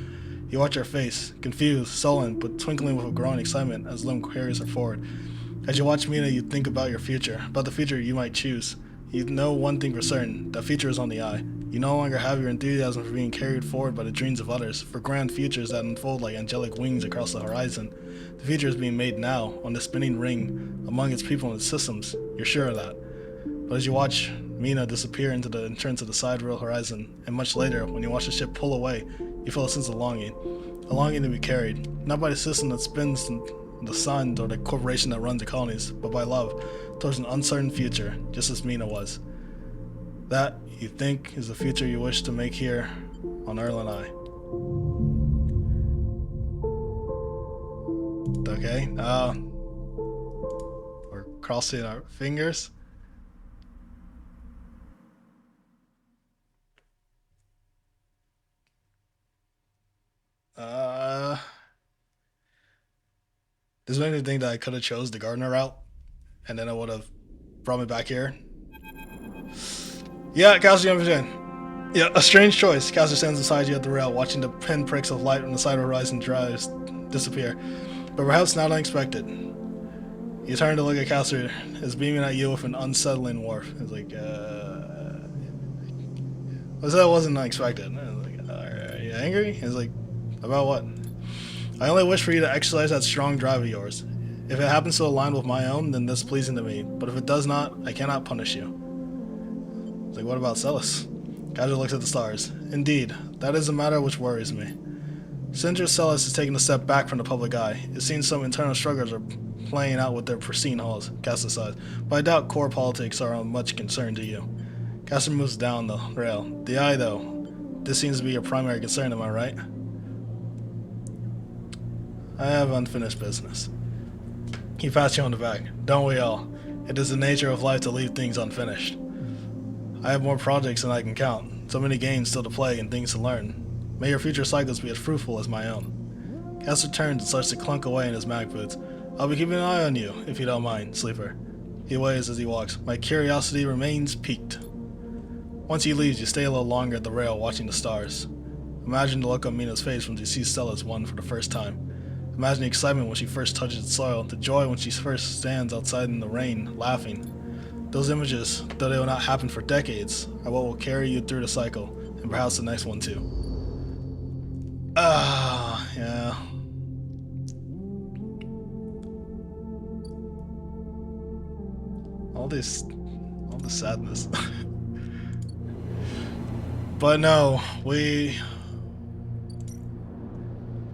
You watch her face, confused, sullen, but twinkling with a growing excitement as Lem carries her forward. As you watch Mina, you think about your future, about the future you might choose. You know one thing for certain, that future is on the eye. You no longer have your enthusiasm for being carried forward by the dreams of others, for grand futures that unfold like angelic wings across the horizon. The future is being made now, on the spinning ring, among its people and its systems. You're sure of that. But as you watch Mina disappear into the entrance of the side rail horizon, and much later, when you watch the ship pull away, you feel a sense of longing. A longing to be carried, not by the system that spins the sun or the corporation that runs the colonies, but by love, towards an uncertain future, just as Mina was. That, you think, is the future you wish to make here on Erlen I. Okay, we're crossing our fingers. Does make me think that I could have chose the gardener route, and then it would have brought me back here. Yeah, Caster, you understand. Yeah, a strange choice. Caster stands beside you at the rail, watching the pinpricks of light on the side of the horizon drives disappear. But perhaps not unexpected. You turn to look at Caster, is beaming at you with an unsettling warmth. It's like, I said it wasn't unexpected. I was like, are you angry? He's like, about what? I only wish for you to exercise that strong drive of yours. If it happens to align with my own, then this is pleasing to me. But if it does not, I cannot punish you. It's like, what about Celis? Caster looks at the stars. Indeed, that is a matter which worries me. Since Celis is taking a step back from the public eye, it seems some internal struggles are playing out with their pristine halls, Caster sighs. But I doubt core politics are of much concern to you. Caster moves down the rail. The eye, though. This seems to be your primary concern, am I right? I have unfinished business. He pats you on the back. Don't we all? It is the nature of life to leave things unfinished. I have more projects than I can count. So many games still to play and things to learn. May your future cycles be as fruitful as my own. Caster turns and starts to clunk away in his mag boots. I'll be keeping an eye on you, if you don't mind, Sleeper. He waves as he walks. My curiosity remains piqued. Once he leaves, you stay a little longer at the rail watching the stars. Imagine the look on Mina's face when she sees Stella's one for the first time. Imagine the excitement when she first touches the soil, the joy when she first stands outside in the rain, laughing. Those images, though they will not happen for decades, are what will carry you through the cycle, and perhaps the next one too. Yeah. All this sadness. But no, we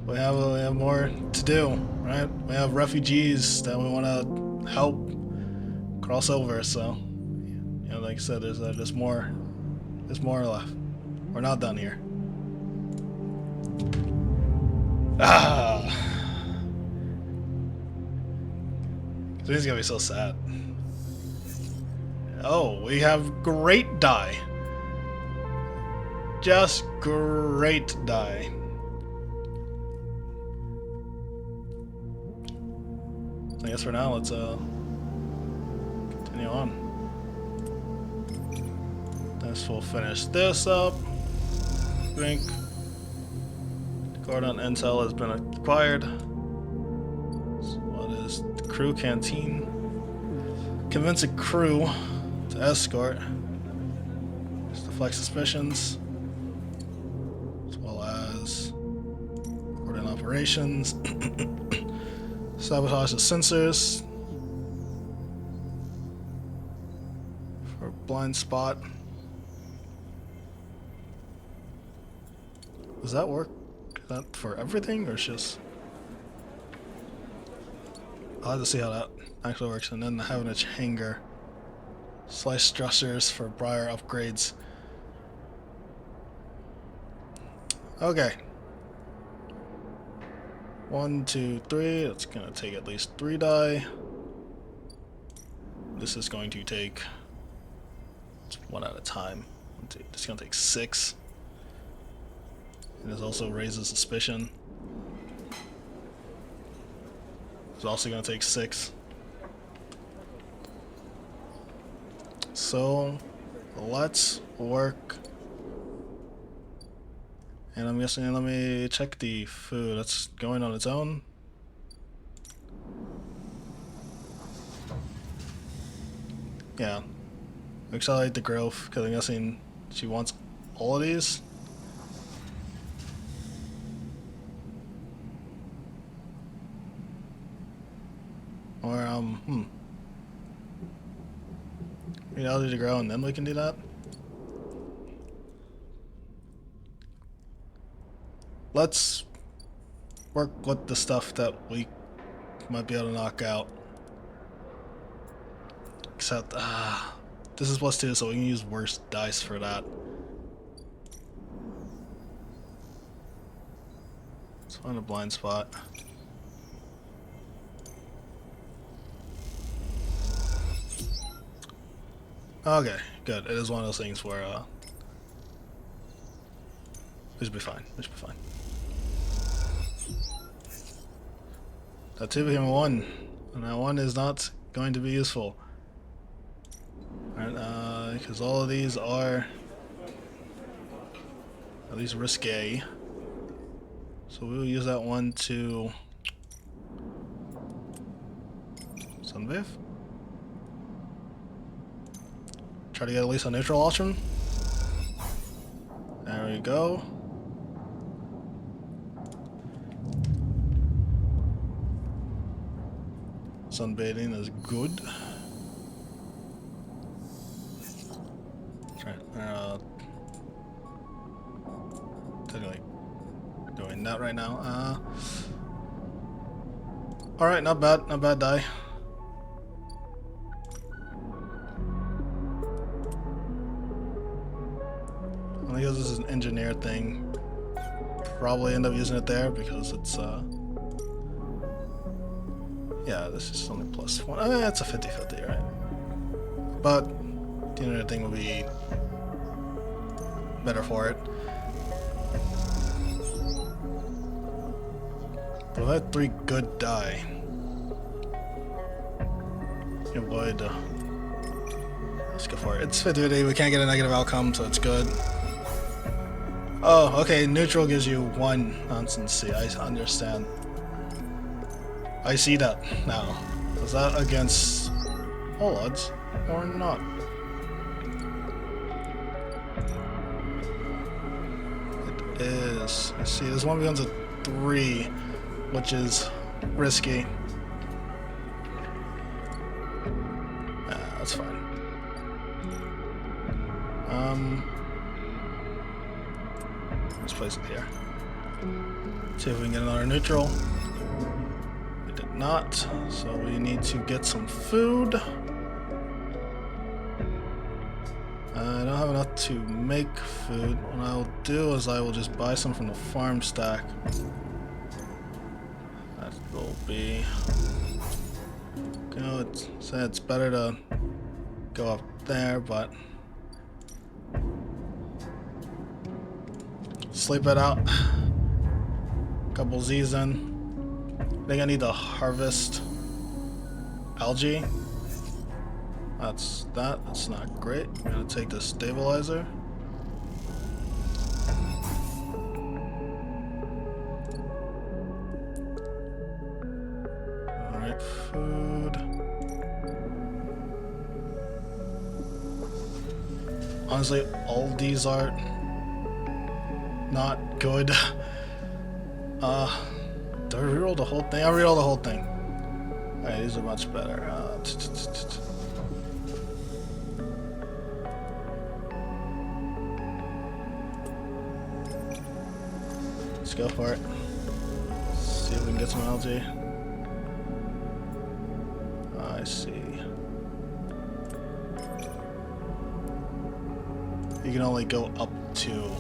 have more to do, right? We have refugees that we want to help cross over. So, you know, like I said, there's more left. We're not done here. This is gonna be so sad. Oh, we have great die. Just great die. I guess for now, let's continue on. This will finish this up. Drink. Gordon Intel has been acquired. So what is the crew canteen? Convince a crew to escort. Just deflect suspicions. As well as Gordon operations. Sabotage the sensors. For blind spot. Does that work? Is that for everything, or it's just... I'll have to see how that actually works. And then having a hanger. Slice stressors for Briar upgrades. Okay. 1, 2, 3. That's gonna take at least 3 die. This is going to take... It's 1 at a time. It's gonna take 6. And this also raises suspicion. It's also going to take 6. So, let's work. And I'm guessing, let me check the food. That's going on its own. Yeah. Accelerate the growth, because I'm guessing she wants all of these. Or, reality to grow and then we can do that? Let's work with the stuff that we might be able to knock out. Except, this is +2, so we can use worse dice for that. Let's find a blind spot. Okay, good. It is one of those things where, we should be fine. We should be fine. That 2 became a 1, and that 1 is not going to be useful. Alright, because all of these are at least risque. So we will use that 1 to sunbathe. Try to get at least a neutral option. There we go. Sunbathing is good. Right, technically doing that right now. Alright, not bad die. Because this is an engineer thing, probably end up using it there because it's yeah, this is only +1. It's a 50-50, right? But the engineer thing will be better for it. But if I had 3 good die, it would. Let's go for it. It's 50-50. We can't get a negative outcome, so it's good. Oh, okay, neutral gives you 1 nonsense. See, I understand. I see that now. Is that against all odds or not? It is. I see, this one becomes a 3, which is risky. That's fine. Let's place it here. See if we can get another neutral. We did not, so we need to get some food. I don't have enough to make food. What I'll do is I will just buy some from the farm stack. That will be good. So it's better to go up there, but sleep it out. Couple Z's in. I think I need to harvest algae. That's that. That's not great. I'm gonna take the stabilizer. Alright, food. Honestly, all these are not good. Do I reroll the whole thing? I'll reroll the whole thing. Alright, these are much better. Let's go for it. See if we can get some algae. I see. You can only go up to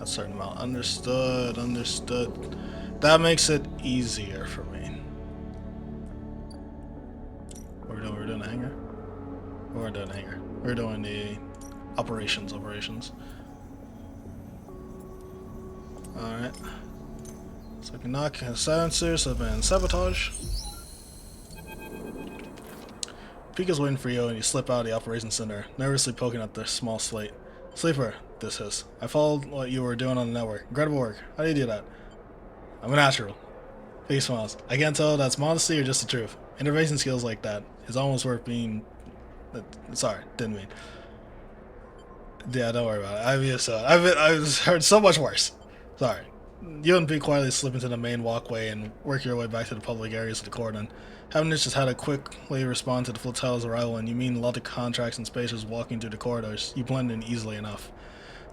a certain amount. Understood, understood. That makes it easier for me. We're doing a hangar? We're doing a hangar. We're doing the operations. Alright. So I can knock a silencer, so I've been sabotage. Peek is waiting for you and you slip out of the operations center, nervously poking at the small slate. Sleeper, this is. I followed what you were doing on the network. Incredible work. How do you do that? I'm a natural. Peek smiles. I can't tell if that's modesty or just the truth. Intervention skills like that is almost worth being... Sorry, didn't mean. Yeah, don't worry about it. I've heard so much worse. Sorry. You and Pete quietly slip into the main walkway and work your way back to the public areas of the cordon. Havnich just had to quickly respond to the flotilla's arrival, and you meet a lot of contracts and spacers walking through the corridors. You blend in easily enough.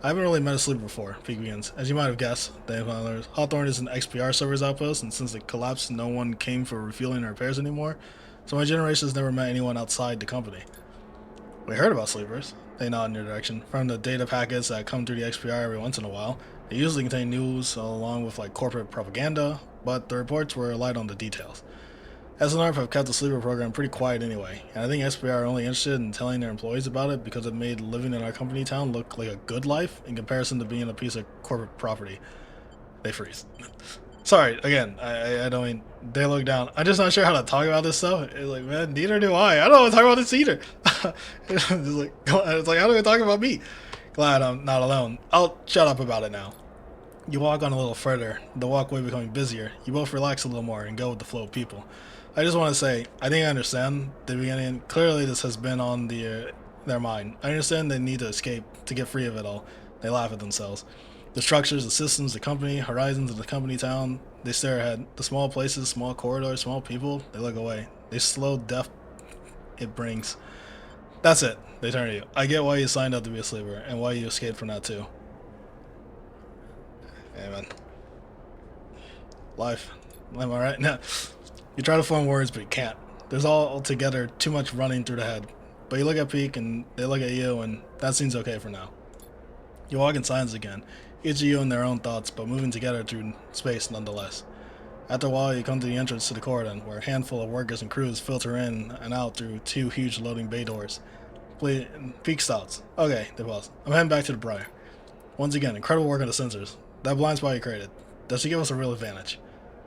I haven't really met a sleeper before, Pete begins. As you might have guessed, Hawthorne is an XPR server's outpost, and since the collapse, no one came for refueling or repairs anymore, so my generation has never met anyone outside the company. We heard about sleepers. They nod in your direction. From the data packets that come through the XPR every once in a while, they usually contain news along with like corporate propaganda, but the reports were light on the details. SNRF have kept the sleeper program pretty quiet anyway, and I think SPR are only interested in telling their employees about it because it made living in our company town look like a good life in comparison to being a piece of corporate property. They freeze. Sorry, again, I don't mean, they look down. I'm just not sure how to talk about this stuff. It's like, man, neither do I. I don't want to talk about this either. It's like, how do I talk about me? Glad I'm not alone. I'll shut up about it now. You walk on a little further, the walkway becoming busier. You both relax a little more and go with the flow of people. I just want to say, I think I understand the beginning. Clearly this has been on their mind. I understand they need to escape, to get free of it all. They laugh at themselves. The structures, the systems, the company, horizons of the company town, they stare ahead. The small places, small corridors, small people, they look away. They slow death it brings. That's it. They turn to you. I get why you signed up to be a sleeper, and why you escaped from that too. Amen. Life. Am I right? No. You try to form words, but you can't. There's altogether too much running through the head. But you look at Peak, and they look at you, and that seems okay for now. You walk in silence again, each of you in their own thoughts, but moving together through space nonetheless. After a while, you come to the entrance to the corridor, where a handful of workers and crews filter in and out through two huge loading bay doors. Peak stops. Okay, they pause. I'm heading back to the Briar. Once again, incredible work on the sensors. That blind spot you created, that should give us a real advantage.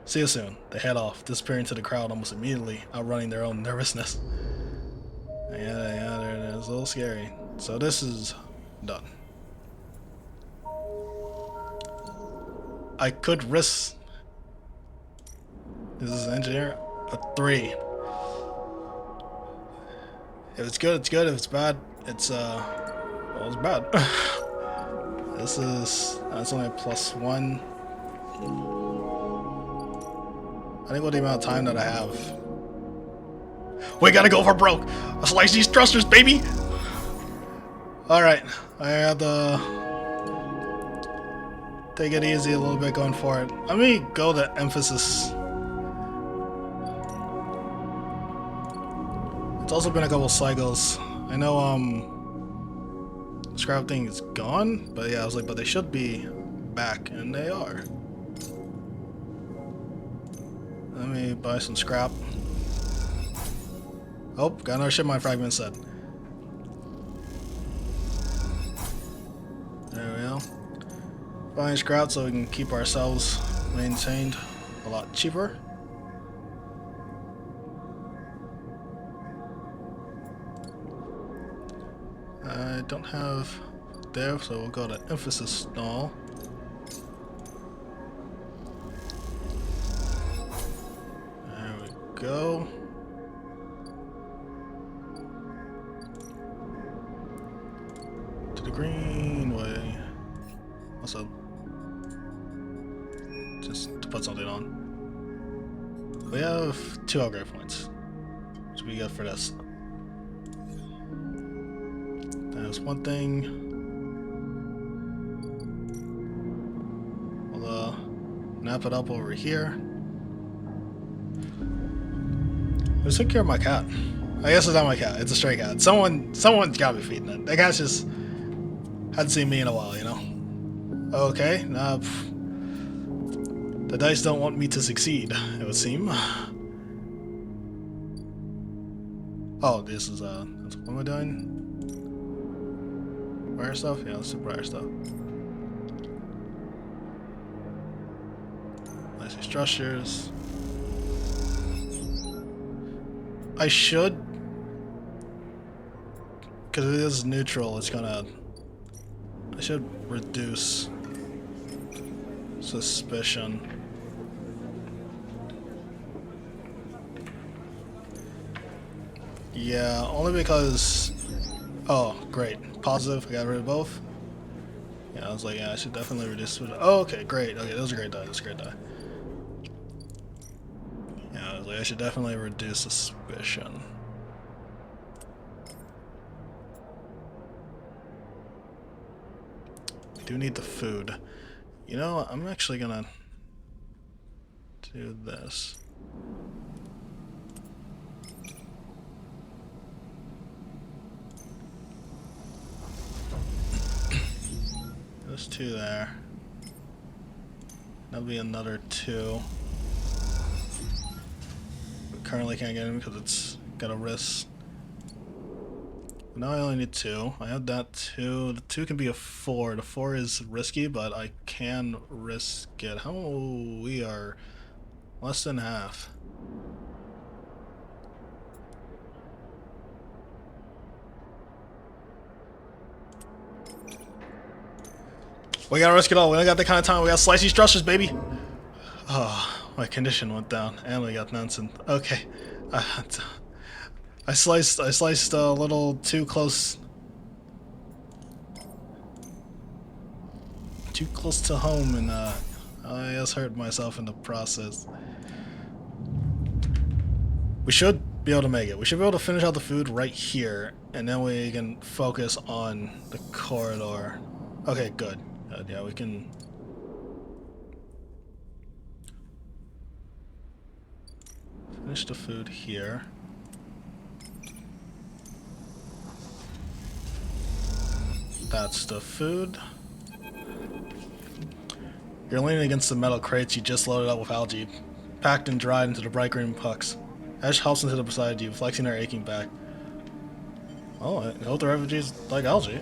See you soon. They head off, disappearing to the crowd almost immediately, outrunning their own nervousness. Yeah, it's a little scary. So this is done. I could risk... This is an engineer. A 3. If it's good, it's good. If it's bad, it's well, it's bad. That's only a +1. I think with the amount of time that I have, we gotta go for broke. I'll slice these thrusters, baby. All right, I have to take it easy a little bit going forward. Let me go to emphasis. It's also been a couple cycles. I know scrap thing is gone, but yeah, I was like, but they should be back, and they are. Let me buy some scrap. Oh, got another ship mine fragment set. There we go. Buying scrap so we can keep ourselves maintained a lot cheaper. don't have there, so we'll go to emphasis stall. There we go. To the greenway. What's up? Just to put something on. We have 2 upgrade points. So we got for this. That's one thing. We'll nap it up over here. Let's take care of my cat. I guess it's not my cat, it's a stray cat. Someone's gotta be feeding it. That cat's just hadn't seen me in a while, you know? Okay, nah, the dice don't want me to succeed, it would seem. Oh, this is, what am I doing? Wire stuff? Yeah, let's do wire stuff. Nice structures. I should, because it is neutral, it's gonna, I should reduce suspicion. Yeah, only because, oh, great. Positive, I got rid of both. Yeah, I was like, yeah, I should definitely reduce. Oh, okay, great. Okay, those are great die. That's a great die. Yeah, I was like, I should definitely reduce suspicion. I do need the food. You know, I'm actually gonna do this. There's 2 there. That'll be another 2. We currently can't get in because it's got a risk. Now I only need 2. I have that 2. The 2 can be a 4. The 4 is risky, but I can risk it. How we are less than half. We gotta risk it all. We don't got that kind of time. We got slicey structures, baby. Oh, my condition went down, and we got nonsense. Okay, I sliced a little too close to home, and I just hurt myself in the process. We should be able to make it. We should be able to finish out the food right here, and then we can focus on the corridor. Okay, good. Yeah, we can. Finish the food here. That's the food. You're leaning against the metal crates you just loaded up with algae, packed and dried into the bright green pucks. Ash hops into the beside you, flexing her aching back. Oh, I hope the refugees like algae.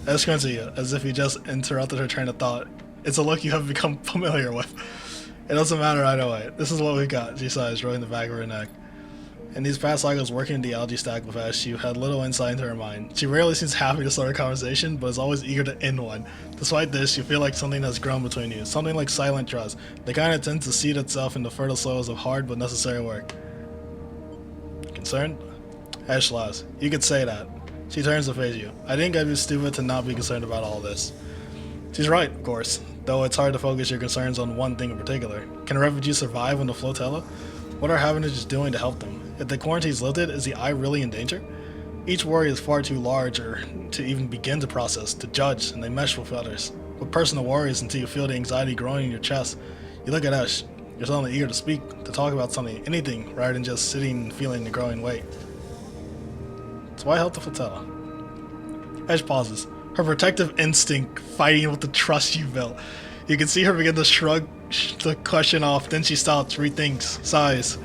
Ash grins at you, as if he just interrupted her train of thought. It's a look you have become familiar with. It doesn't matter either way. This is what we got, she sighs, rolling the back of her neck. In these past cycles working in the algae stack with Ash, you had little insight into her mind. She rarely seems happy to start a conversation, but is always eager to end one. Despite this, you feel like something has grown between you, something like silent trust. The kind that tends to seed itself in the fertile soils of hard but necessary work. Concerned? Ash laughs. You could say that. She turns to face you. I think I'd be stupid to not be concerned about all this. She's right, of course, though it's hard to focus your concerns on one thing in particular. Can refugees survive on the flotilla? What are Havenages doing to help them? If the quarantine's lifted, is the eye really in danger? Each worry is far too large to even begin to process, to judge, and they mesh with others. With personal worries until you feel the anxiety growing in your chest. You look at Ash. You're suddenly eager to speak, to talk about something, anything, rather than just sitting and feeling the growing weight. So why help the flotilla? Ash pauses, her protective instinct fighting with the trust you built. You can see her begin to shrug the question off, then she stops, rethinks, sighs.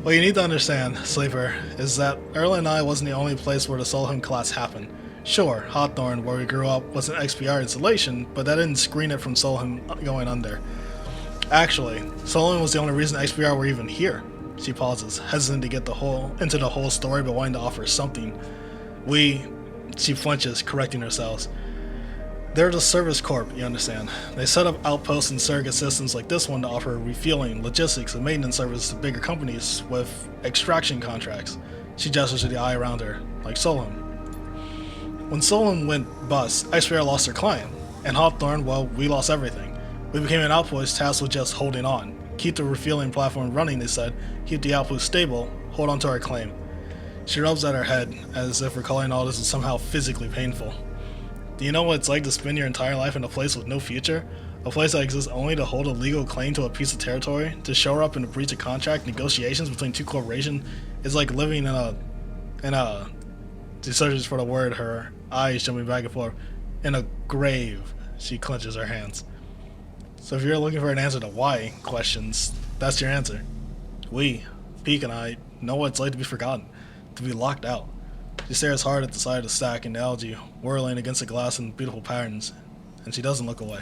What you need to understand, Sleeper, is that Erla and I wasn't the only place where the Solheim collapse happened. Sure, Hawthorne, where we grew up, was an XPR installation, but that didn't screen it from Solheim going under. Actually, Solheim was the only reason XPR were even here. She pauses, hesitant to get into the whole story, but wanting to offer something. We, She flinches, correcting herself. They're the Service Corp, you understand. They set up outposts and surrogate systems like this one to offer refueling, logistics, and maintenance services to bigger companies with extraction contracts. She gestures to the eye around her, like Solon. When Solon went bust, XPR lost their client, and Hawthorne, well, we lost everything. We became an outpost tasked with just holding on. Keep the refueling platform running, they said. Keep the outpost stable. Hold on to our claim. She rubs at her head, as if recalling all this is somehow physically painful. Do you know what it's like to spend your entire life in a place with no future? A place that exists only to hold a legal claim to a piece of territory? To show up in a breach of contract negotiations between two corporations is like living in a she searches for the word, her eyes jumping back and forth. In a grave. She clenches her hands. So if you're looking for an answer to why questions, that's your answer. We, Peak and I, know what it's like to be forgotten, to be locked out. She stares hard at the side of the stack and the algae, whirling against the glass in beautiful patterns, and she doesn't look away.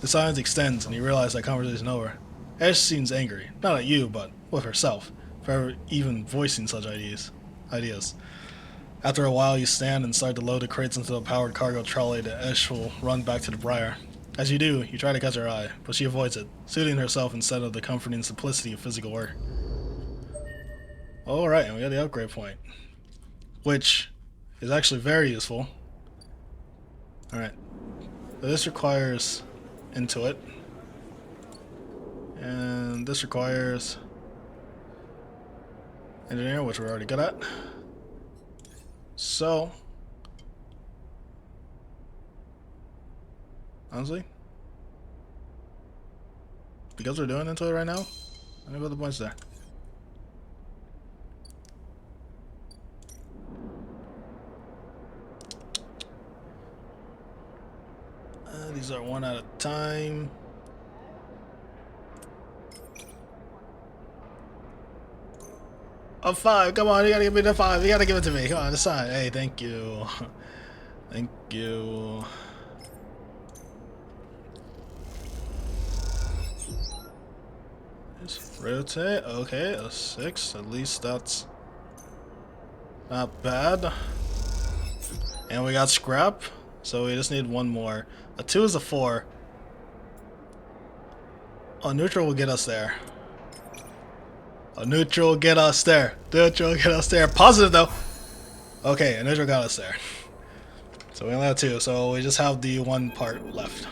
The silence extends, and you realize that conversation over. Ash seems angry, not at you, but with herself, for ever even voicing such ideas. After a while, you stand and start to load the crates into the powered cargo trolley that Ash will run back to the Briar. As you do, you try to catch her eye, but she avoids it, soothing herself instead of the comforting simplicity of physical work. Alright, and we got the upgrade point, which is actually very useful. Alright, so this requires Intuit, and this requires Engineer, which we're already good at. So, honestly, because we're doing Intuit right now, I'm gonna put the points there. These are one at a time. Oh, 5. Come on, you gotta give me the 5. You gotta give it to me. Come on, decide. Hey, thank you. Thank you. Just rotate. Okay, a 6. At least that's not bad. And we got scrap. So we just need one more. A 2 is a 4. Oh, neutral will get us there. A neutral will get us there. Neutral will get us there. Positive though. Okay, a neutral got us there. So we only have 2, so we just have the one part left.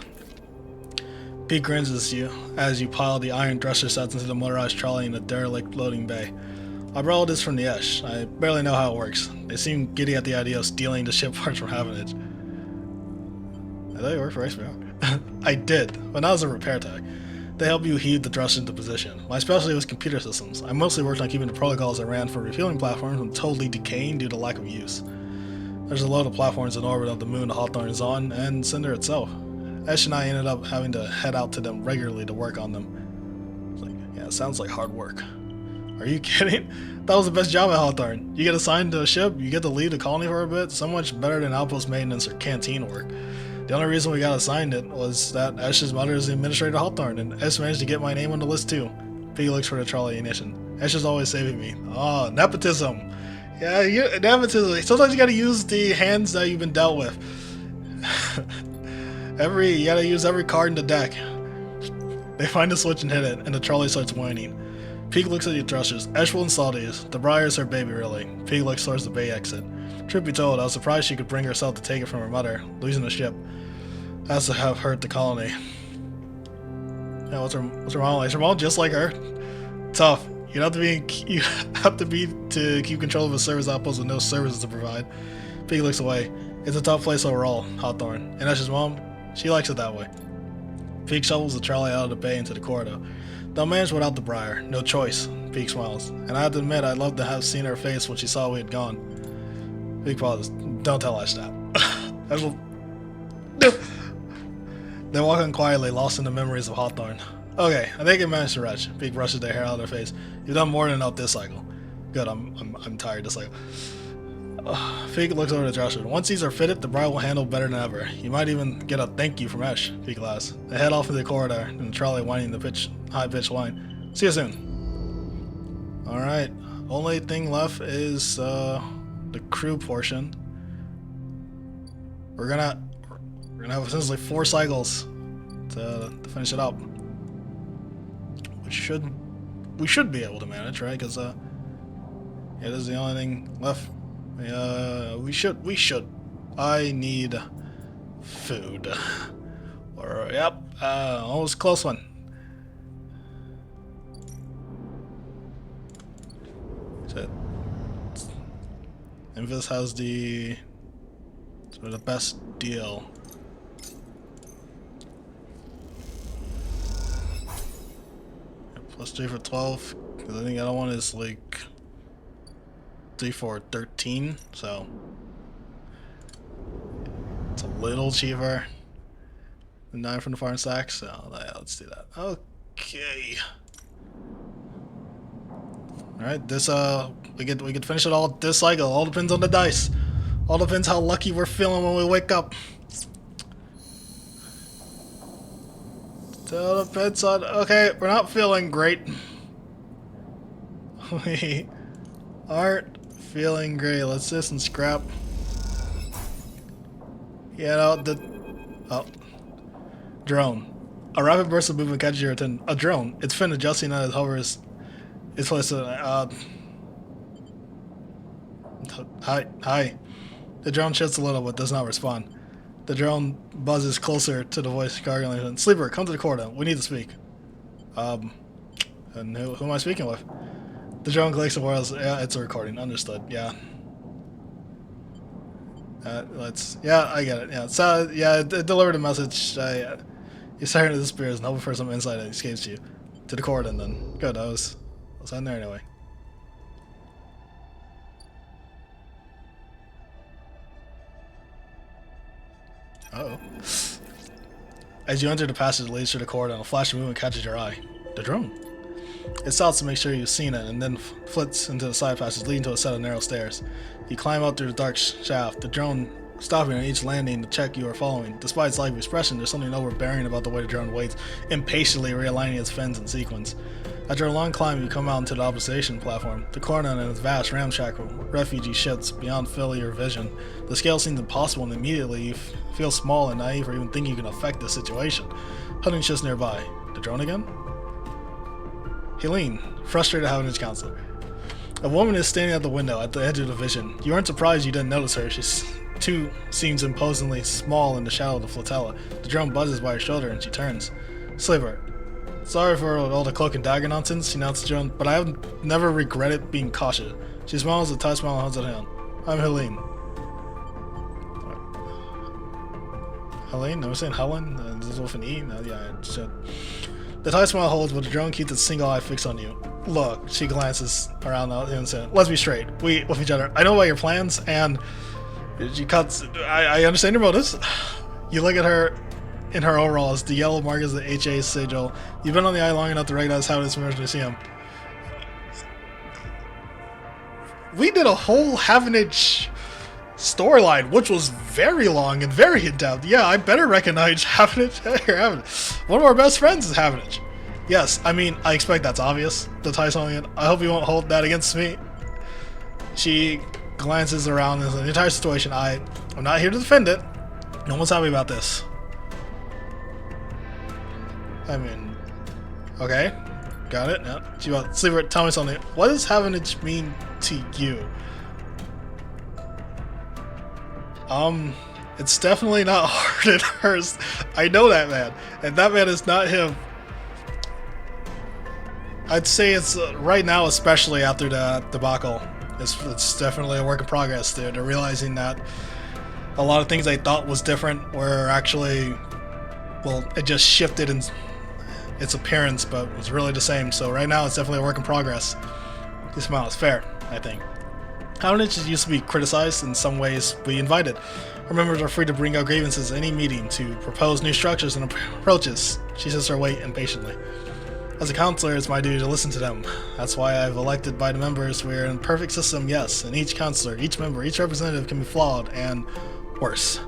Pete grins as you pile the iron dresser sets into the motorized trolley in the derelict loading bay. I borrowed this from the Esh. I barely know how it works. They seem giddy at the idea of stealing the ship parts from Havenage. I thought you worked for XPR. I did, but not as a repair tech. They help you heave the dresser into position. My specialty was computer systems. I mostly worked on keeping the protocols I ran for refueling platforms from totally decaying due to lack of use. There's a load of platforms in orbit of the moon the Hawthorne is on, and Cinder itself. Ash and I ended up having to head out to them regularly to work on them. It's like, yeah, it sounds like hard work. Are you kidding? That was the best job at Hawthorne. You get assigned to a ship, you get to leave the colony for a bit, so much better than outpost maintenance or canteen work. The only reason we got assigned it was that Ash's mother is the administrator of Hawthorne, and Ash managed to get my name on the list too. P looks for the trolley ignition. Ash is always saving me. Oh, nepotism. Yeah, nepotism. Sometimes you gotta use the hands that you've been dealt with. You gotta use every card in the deck. They find the switch and hit it, and the trolley starts whining. Peak looks at the thrusters. Ash will install these. The Briar is her baby, really. Peak looks towards the bay exit. Truth be told, I was surprised she could bring herself to take it from her mother. Losing the ship has to have hurt the colony. Yeah, what's her mom like? Is her mom just like her? Tough. You have to be to keep control of a service outpost with no services to provide. Peak looks away. It's a tough place overall, Hawthorne. And Ash's mom, she likes it that way. Peak shovels the trolley out of the bay into the corridor. They'll manage without the Briar. No choice. Peak smiles. And I have to admit, I'd love to have seen her face when she saw we had gone. Peak pauses. Don't tell Ash that. Ash will... They walk on quietly, lost in the memories of Hawthorne. Okay, I think it managed to retch. Peak brushes their hair out of their face. You've done more than enough this cycle. Good, I'm tired this cycle. Peak looks over the dresser. Once these are fitted, the Briar will handle better than ever. You might even get a thank you from Ash. Peak laughs. They head off into the corridor, and the trolley whining the high-pitched whine. See you soon. Alright, only thing left is the crew portion. We're gonna have essentially 4 cycles to finish it up. We should be able to manage, right? Because yeah, this is the only thing left. We should. I need food. Or yep, almost close one. Shit. Invis has the sort of the best deal. Plus 3 for 12, because I think the other one is like 3 for 13, so it's a little cheaper than 9 from the farm stack, so yeah, let's do that. Okay. Alright, this we could finish it all this cycle. All depends on the dice. All depends how lucky we're feeling when we wake up. All depends on okay, we're not feeling great. We aren't feeling great. Let's do some scrap. Yeah, no, drone. A rapid burst of movement catches your attention. A drone. Its fin adjusting as it hovers. It's placed hi. The drone shifts a little but does not respond. The drone buzzes closer to the voice gargling. Sleeper, come to the corridor. We need to speak. And who am I speaking with? The drone clicks and whirls. Yeah, it's a recording. Understood. Yeah. Yeah, I get it. Yeah, so yeah, it delivered a message. You're starting to disappear and hoping for some insight that escapes you to the corridor. And then good. I was in there anyway. Uh-oh. As you enter the passage that leads to the corridor, a flash of movement catches your eye. The drone. It stops to make sure you've seen it, and then flits into the side passage leading to a set of narrow stairs. You climb up through the dark shaft, the drone stopping at each landing to check you are following. Despite its lively expression, there's something overbearing about the way the drone waits, impatiently realigning its fins in sequence. After a long climb, you come out into the observation platform. The corner and its vast ramshackle refugee ships beyond fill your vision. The scale seems impossible, and immediately you feel small and naive, or even think you can affect the situation. Hunting ships nearby. The drone again? Helene, frustrated Havenage counselor. A woman is standing at the window at the edge of the vision. You aren't surprised you didn't notice her. She too seems imposingly small in the shadow of the flotilla. The drone buzzes by her shoulder and she turns. Sleeper. Sorry for all the cloak and dagger nonsense, she announced to Joan, but I have never regretted being cautious. She smiles a tight smile and holds out her hand. I'm Helene. Helene? I was saying Helen? This is with an E? No, yeah, I should. The tight smile holds, but the drone keeps its single eye fixed on you. Look, she glances around and says, let's be straight. We with each other. I know about your plans, and she cuts. I understand your motives. You look at her in her overalls, the yellow mark is the HA sigil. You've been on the eye long enough to recognize how it is from the museum. We did a whole Havenage storyline, which was very long and very in-depth. Yeah, I better recognize Havenage. One of our best friends is Havenage. Yes, I mean, I expect that's obvious. The Tyson, I hope you won't hold that against me. She glances around and says, the entire situation, I'm not here to defend it. No one's happy about this. I mean, okay, got it. Yeah. She about Sleeper, tell me something. What does Havenage mean to you? It's definitely not hard at hers. I know that man, and that man is not him. I'd say it's right now, especially after the debacle. It's definitely a work in progress. They're realizing that a lot of things they thought was different were actually, well, it just shifted in its appearance, but it was really the same. So right now, it's definitely a work in progress. This amount is fair, I think. Havenage used to be criticized. In some ways, we invited. Our members are free to bring out grievances at any meeting, to propose new structures and approaches. She sits her weight impatiently. As a counselor, it's my duty to listen to them. That's why I've elected by the members. We're in a perfect system, yes, and each counselor, each member, each representative can be flawed and worse.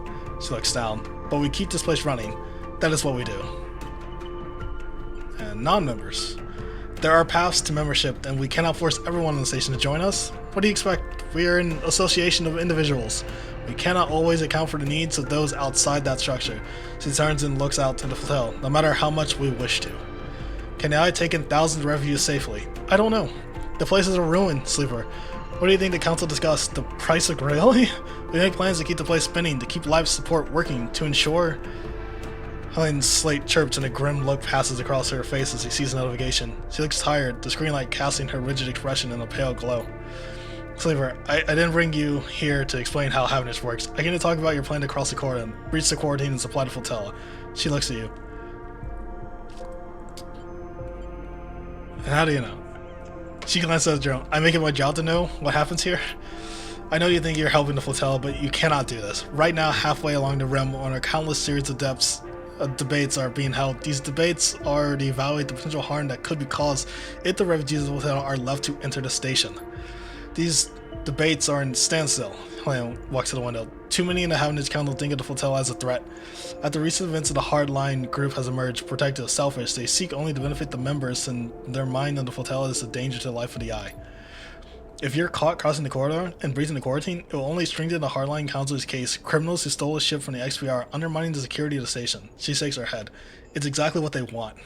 She looks down. But we keep this place running. That is what we do. And non-members. There are paths to membership, and we cannot force everyone in the station to join us. What do you expect? We are an association of individuals. We cannot always account for the needs of those outside that structure. She turns and looks out to the hotel, no matter how much we wish to. Can I take in thousands of refugees safely? I don't know. The place is a ruin, Sleeper. What do you think the council discussed? The price of Grayley? We make plans to keep the place spinning, to keep life support working, to ensure... Helen's slate chirps and a grim look passes across her face as he sees a notification. She looks tired, the screen light casting her rigid expression in a pale glow. Sleeper, I didn't bring you here to explain how Havenage works. I came to talk about your plan to cross the corridor, breach the quarantine, and supply the flotilla. She looks at you. And how do you know? She glances at the drone. I make it my job to know what happens here. I know you think you're helping the flotilla, but you cannot do this. Right now, halfway along the rim, on a countless series of debates are being held. These debates are to evaluate the potential harm that could be caused if the refugees of the hotel are left to enter the station. These debates are in standstill. Helena walks to the window. Too many in the Havenage Council think of the flotilla as a threat. After recent events, the hardline group has emerged, protective, selfish. They seek only to benefit the members, and their mind on the flotilla is a danger to the life of the Eye. If you're caught crossing the corridor and breaching the quarantine, it will only strengthen the Hardline Council's case. Criminals who stole a ship from the XPR are undermining the security of the station. She shakes her head. It's exactly what they want.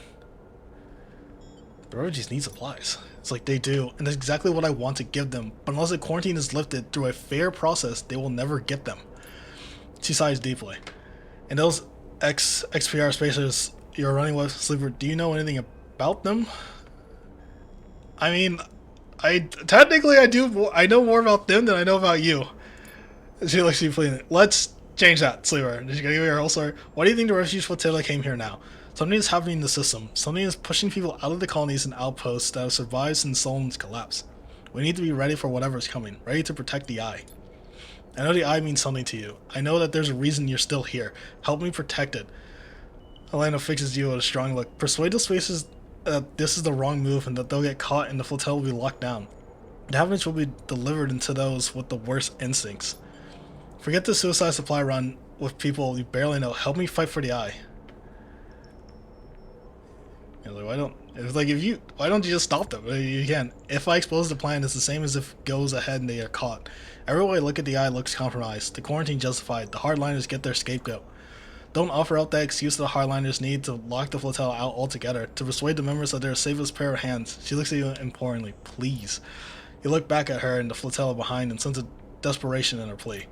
The refugees need supplies. It's like they do, and that's exactly what I want to give them. But unless the quarantine is lifted through a fair process, they will never get them. She sighs deeply. And those XPR spacers you're running with, Sleeper, do you know anything about them? I mean... technically I do. I know more about them than I know about you. She looks at you pleading. Let's change that, Sleeper. She's gonna give you her whole story. Why do you think the refugees flotilla came here now? Something is happening in the system. Something is pushing people out of the colonies and outposts that have survived since Solon's collapse. We need to be ready for whatever is coming, ready to protect the Eye. I know the Eye means something to you. I know that there's a reason you're still here. Help me protect it. Elena fixes you with a strong look. Persuade the spacers that this is the wrong move and that they'll get caught and the flotilla will be locked down. The Havenage will be delivered into those with the worst instincts. Forget the suicide supply run with people you barely know. Help me fight for the Eye. You know, why don't you just stop them? You can. If I expose the plan, it's the same as if it goes ahead and they are caught. Everywhere I look at the Eye looks compromised. The quarantine justified. The hardliners get their scapegoat. Don't offer out that excuse the hardliners need to lock the flotilla out altogether, to persuade the members that they're a safest pair of hands. She looks at you imploringly. Please. You look back at her and the flotilla behind and sense a desperation in her plea.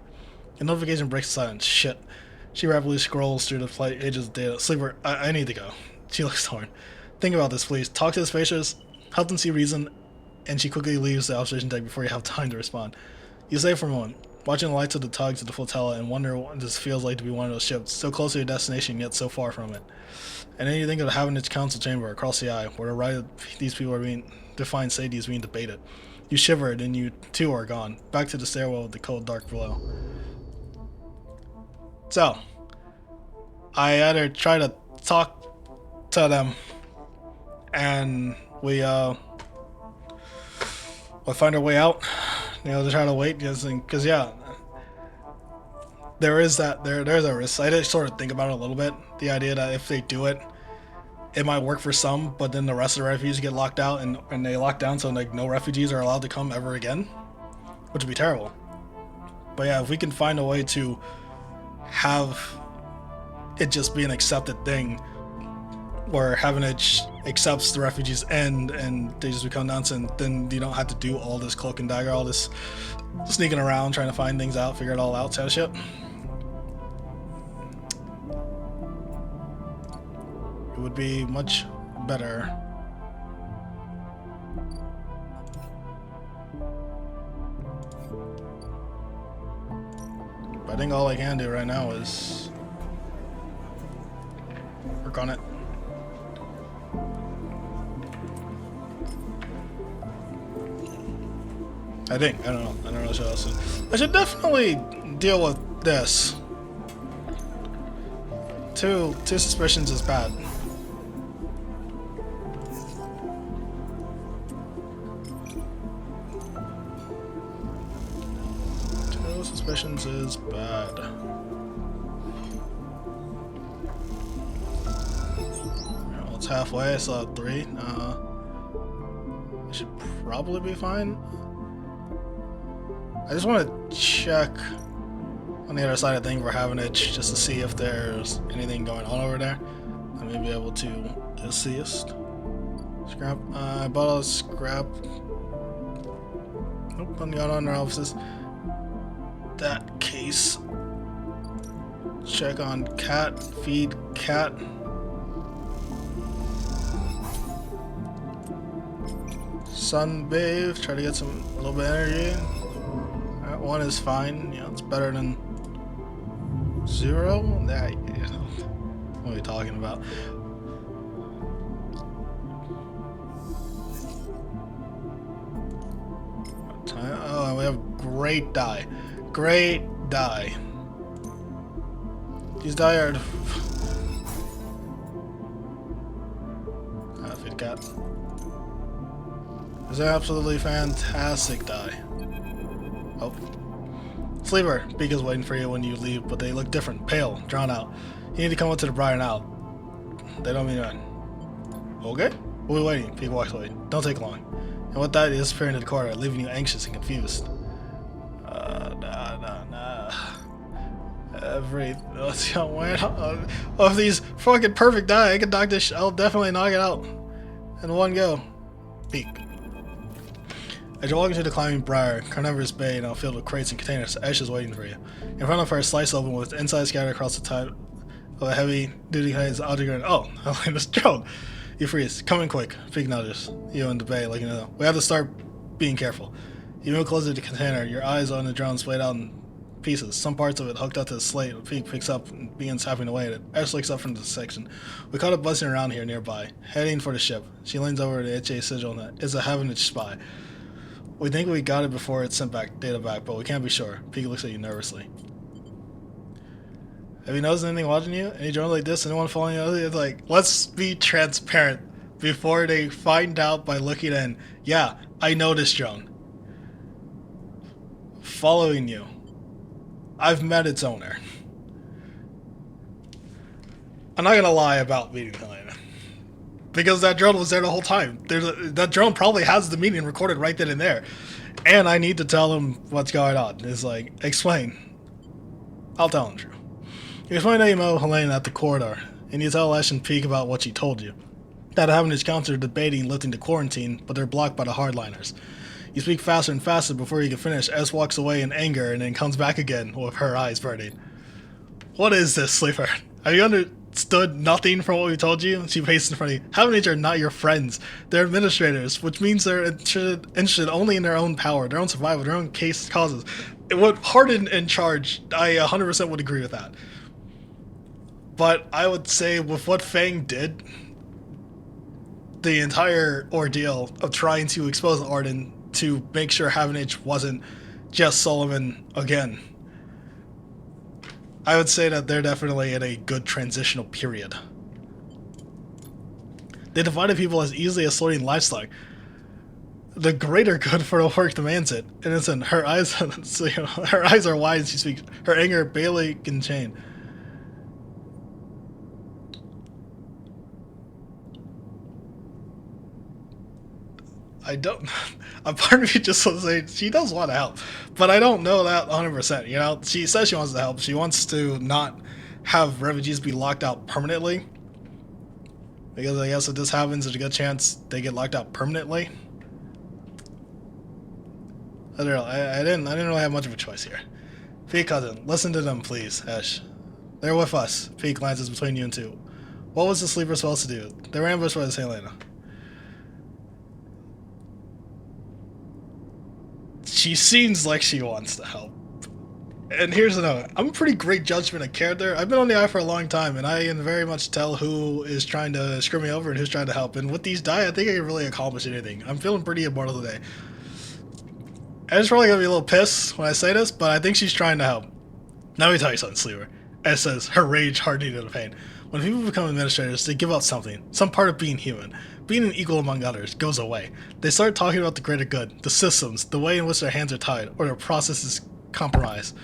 The notification breaks silence. Shit. She rapidly scrolls through the flight pages of data. Sleeper, I need to go. She looks torn. Think about this, please. Talk to the spacers, help them see reason, and she quickly leaves the observation deck before you have time to respond. You stay for a moment, watching the lights of the tugs of the flotilla and wonder what this feels like to be one of those ships, so close to your destination yet so far from it. And then you think of the Havenage Council chamber across the Eye, where the right of these people are being defined safety is being debated. You shiver, and you too are gone, back to the stairwell with the cold dark below. So, I either try to talk to them, and we'll find our way out, you know, to try to wait, because yeah, there's a risk. I did sort of think about it a little bit, the idea that if they do it, it might work for some, but then the rest of the refugees get locked out and they lock down, so like no refugees are allowed to come ever again, which would be terrible. But yeah, if we can find a way to have it just be an accepted thing, where Havenage accepts the refugees end and they just become nonsense, then you don't have to do all this cloak and dagger, all this sneaking around trying to find things out, figure it all out, kind of shit. It would be much better. But I think all I can do right now is work on it. I think. I don't know. I don't know what else to do. I should definitely deal with this. Two suspicions is bad. Two suspicions is bad. Well, it's halfway. I still have 3. probably be fine. I just want to check on the other side of things for Havenage just to see if there's anything going on over there. I may be able to assist. Scrap. I bought a scrap. Nope, nothing going on in our offices. That case. Check on cat. Feed cat. Sunbathe. Try to get some a little bit of energy. That one is fine. You know, it's better than 0. That, you know, what are we talking about? Oh, we have great dye. Great dye. These dye are... feed cat. This is absolutely fantastic dye. Oh. Sleeper, Beacon's waiting for you when you leave, but they look different, pale, drawn out. You need to come up to the briar now. They don't mean that. Okay? We'll be waiting. Beacon walks away. Don't take long. And with that, he disappears into the corridor, leaving you anxious and confused. Of these fucking perfect dye, I can knock this. I'll definitely knock it out in one go. Peek. As you walk into the climbing briar, carnivorous bay now filled with crates and containers, Ash is waiting for you. In front of her, a slice open with inside scattered across the top of a heavy-duty container. Oh, Helena's drone. You freeze. Come in quick. Peek nudges you in the bay, like you know. We have to start being careful. You move closer to the container, your eyes on the drone splayed out in pieces. Some parts of it hooked up to the slate. Peek picks up and begins tapping away at it. Ash looks up from the section. We caught it buzzing around here nearby, heading for the ship. She leans over to the HA sigil on it. It's a Havenage spy. We think we got it before it sent data back, but we can't be sure. Peek looks at you nervously. Have you noticed anything watching you? Any drone like this? Anyone following you? It's like, let's be transparent before they find out by looking in. Yeah, I know this drone. Following you. I've met its owner. I'm not gonna lie about meeting Helena. Because that drone was there the whole time. That drone probably has the meeting recorded right then and there. And I need to tell him what's going on. It's like, explain. I'll tell him true. You explain that you met Helena at the corridor, and you tell Ash and Peek about what she told you. That Havenage Council are debating lifting the quarantine, but they're blocked by the hardliners. You speak faster and faster before you can finish. S walks away in anger and then comes back again with her eyes burning. What is this, Sleeper? Have you understood nothing from what we told you? She paces in front of you. Havenage are not your friends. They're administrators, which means they're interested only in their own power, their own survival, their own causes. With Harden in charge, I 100% would agree with that. But I would say with what Fang did, the entire ordeal of trying to expose Arden to make sure Havenage wasn't just Solomon again, I would say that they're definitely in a good transitional period. They divided people as easily as sorting livestock. The greater good for the work demands it. And it's in her eyes, her eyes are wide as she speaks. Her anger barely contained. I don't. A part of me just wants to say she does want to help, but I don't know that 100%. You know, she says she wants to help. She wants to not have refugees be locked out permanently, because I guess if this happens, there's a good chance they get locked out permanently. I don't know. I didn't really have much of a choice here. Peek cousin, listen to them, please, Ash. They're with us. Peek glances between you and two. What was the sleeper supposed to do? They were ambushed by the Helena. She seems like she wants to help. And here's another. I'm a pretty great judgment of character. I've been on the eye for a long time, and I can very much tell who is trying to screw me over and who's trying to help. And with these die, I think I can really accomplish anything. I'm feeling pretty immortal today. I'm just probably going to be a little pissed when I say this, but I think she's trying to help. Now let me tell you something, Sleeper. As says, her rage hardening to the pain. When people become administrators, they give up something. Some part of being human. Being an equal among others goes away. They start talking about the greater good, the systems, the way in which their hands are tied, or their processes compromised.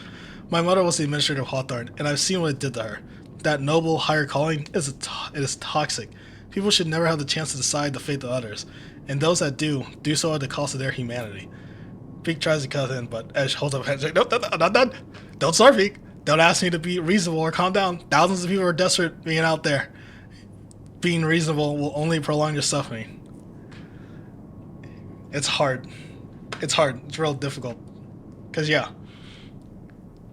My mother was the administrator of Hawthorne, and I've seen what it did to her. That noble, higher calling, it is toxic. People should never have the chance to decide the fate of others. and those that do so at the cost of their humanity. Peak tries to cut in, but Edge holds up hands like, nope, I'm not done. Don't start, Peak. Don't ask me to be reasonable or calm down. Thousands of people are desperate being out there. Being reasonable will only prolong your suffering. It's hard. It's hard. It's real difficult. Because, yeah,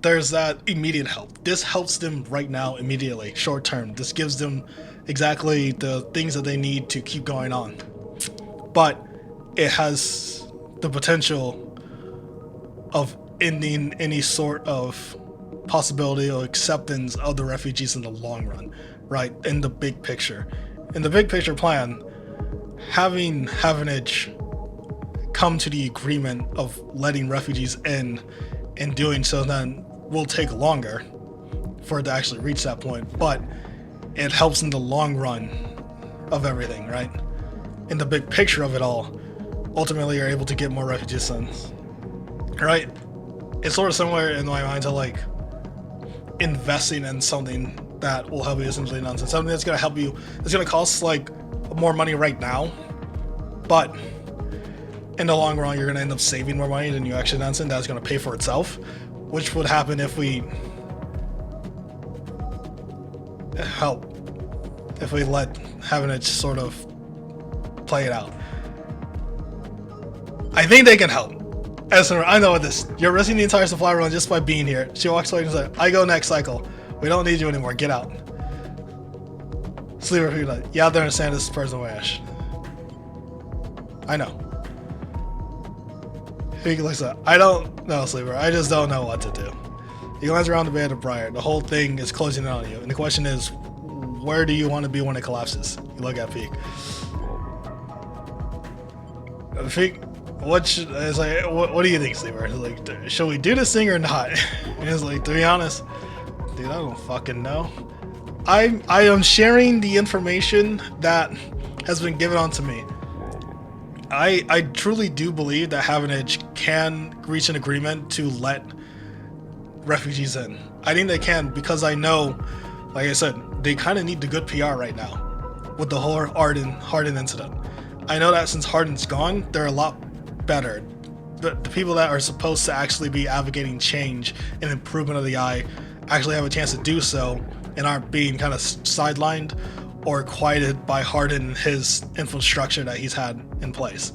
there's that immediate help. This helps them right now, immediately, short term. This gives them exactly the things that they need to keep going on. But it has the potential of ending any sort of possibility or acceptance of the refugees in the long run, right? In the big picture. In the big picture plan, having Havenage come to the agreement of letting refugees in and doing so then will take longer for it to actually reach that point, but it helps in the long run of everything, right? In the big picture of it all, ultimately you're able to get more refugees in. Right? It's sort of similar in my mind to like investing in something that will help you essentially nonsense. Something that's gonna help you, it's gonna cost like more money right now, but in the long run you're gonna end up saving more money than you actually nonsense. That's gonna pay for itself, which would happen if we let having it sort of play it out. I think they can help. Esmer, I know this. You're risking the entire supply run just by being here. She walks away and says, I go next cycle. We don't need you anymore. Get out. Sleeper, you like, you out there and stand this person away, Ash. I know. He looks up. I don't know, Sleeper. I just don't know what to do. He lands around the bed of Briar. The whole thing is closing in on you. And the question is, where do you want to be when it collapses? You look at Peak. Peak, what do you think, Sleeper? He's like, should we do this thing or not? And he's like, to be honest, dude, I don't fucking know. I am sharing the information that has been given on to me. I truly do believe that Havenage can reach an agreement to let refugees in. I think they can because I know, like I said, they kind of need the good PR right now with the whole Harden incident. I know that since Harden's gone, they're a lot better. The people that are supposed to actually be advocating change and improvement of the eye actually have a chance to do so and aren't being kind of sidelined or quieted by Harden and his infrastructure that he's had in place.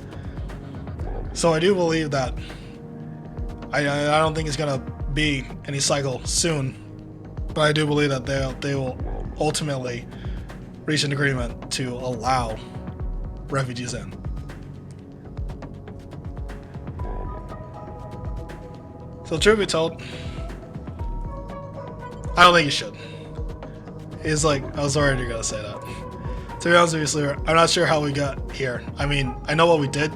So I do believe that I don't think it's gonna be any cycle soon, but I do believe that they will ultimately reach an agreement to allow refugees in. So truth be told, I don't think you should. He's like, I was already gonna say that. To be honest with you, Sleeper, I'm not sure how we got here. I mean, I know what we did,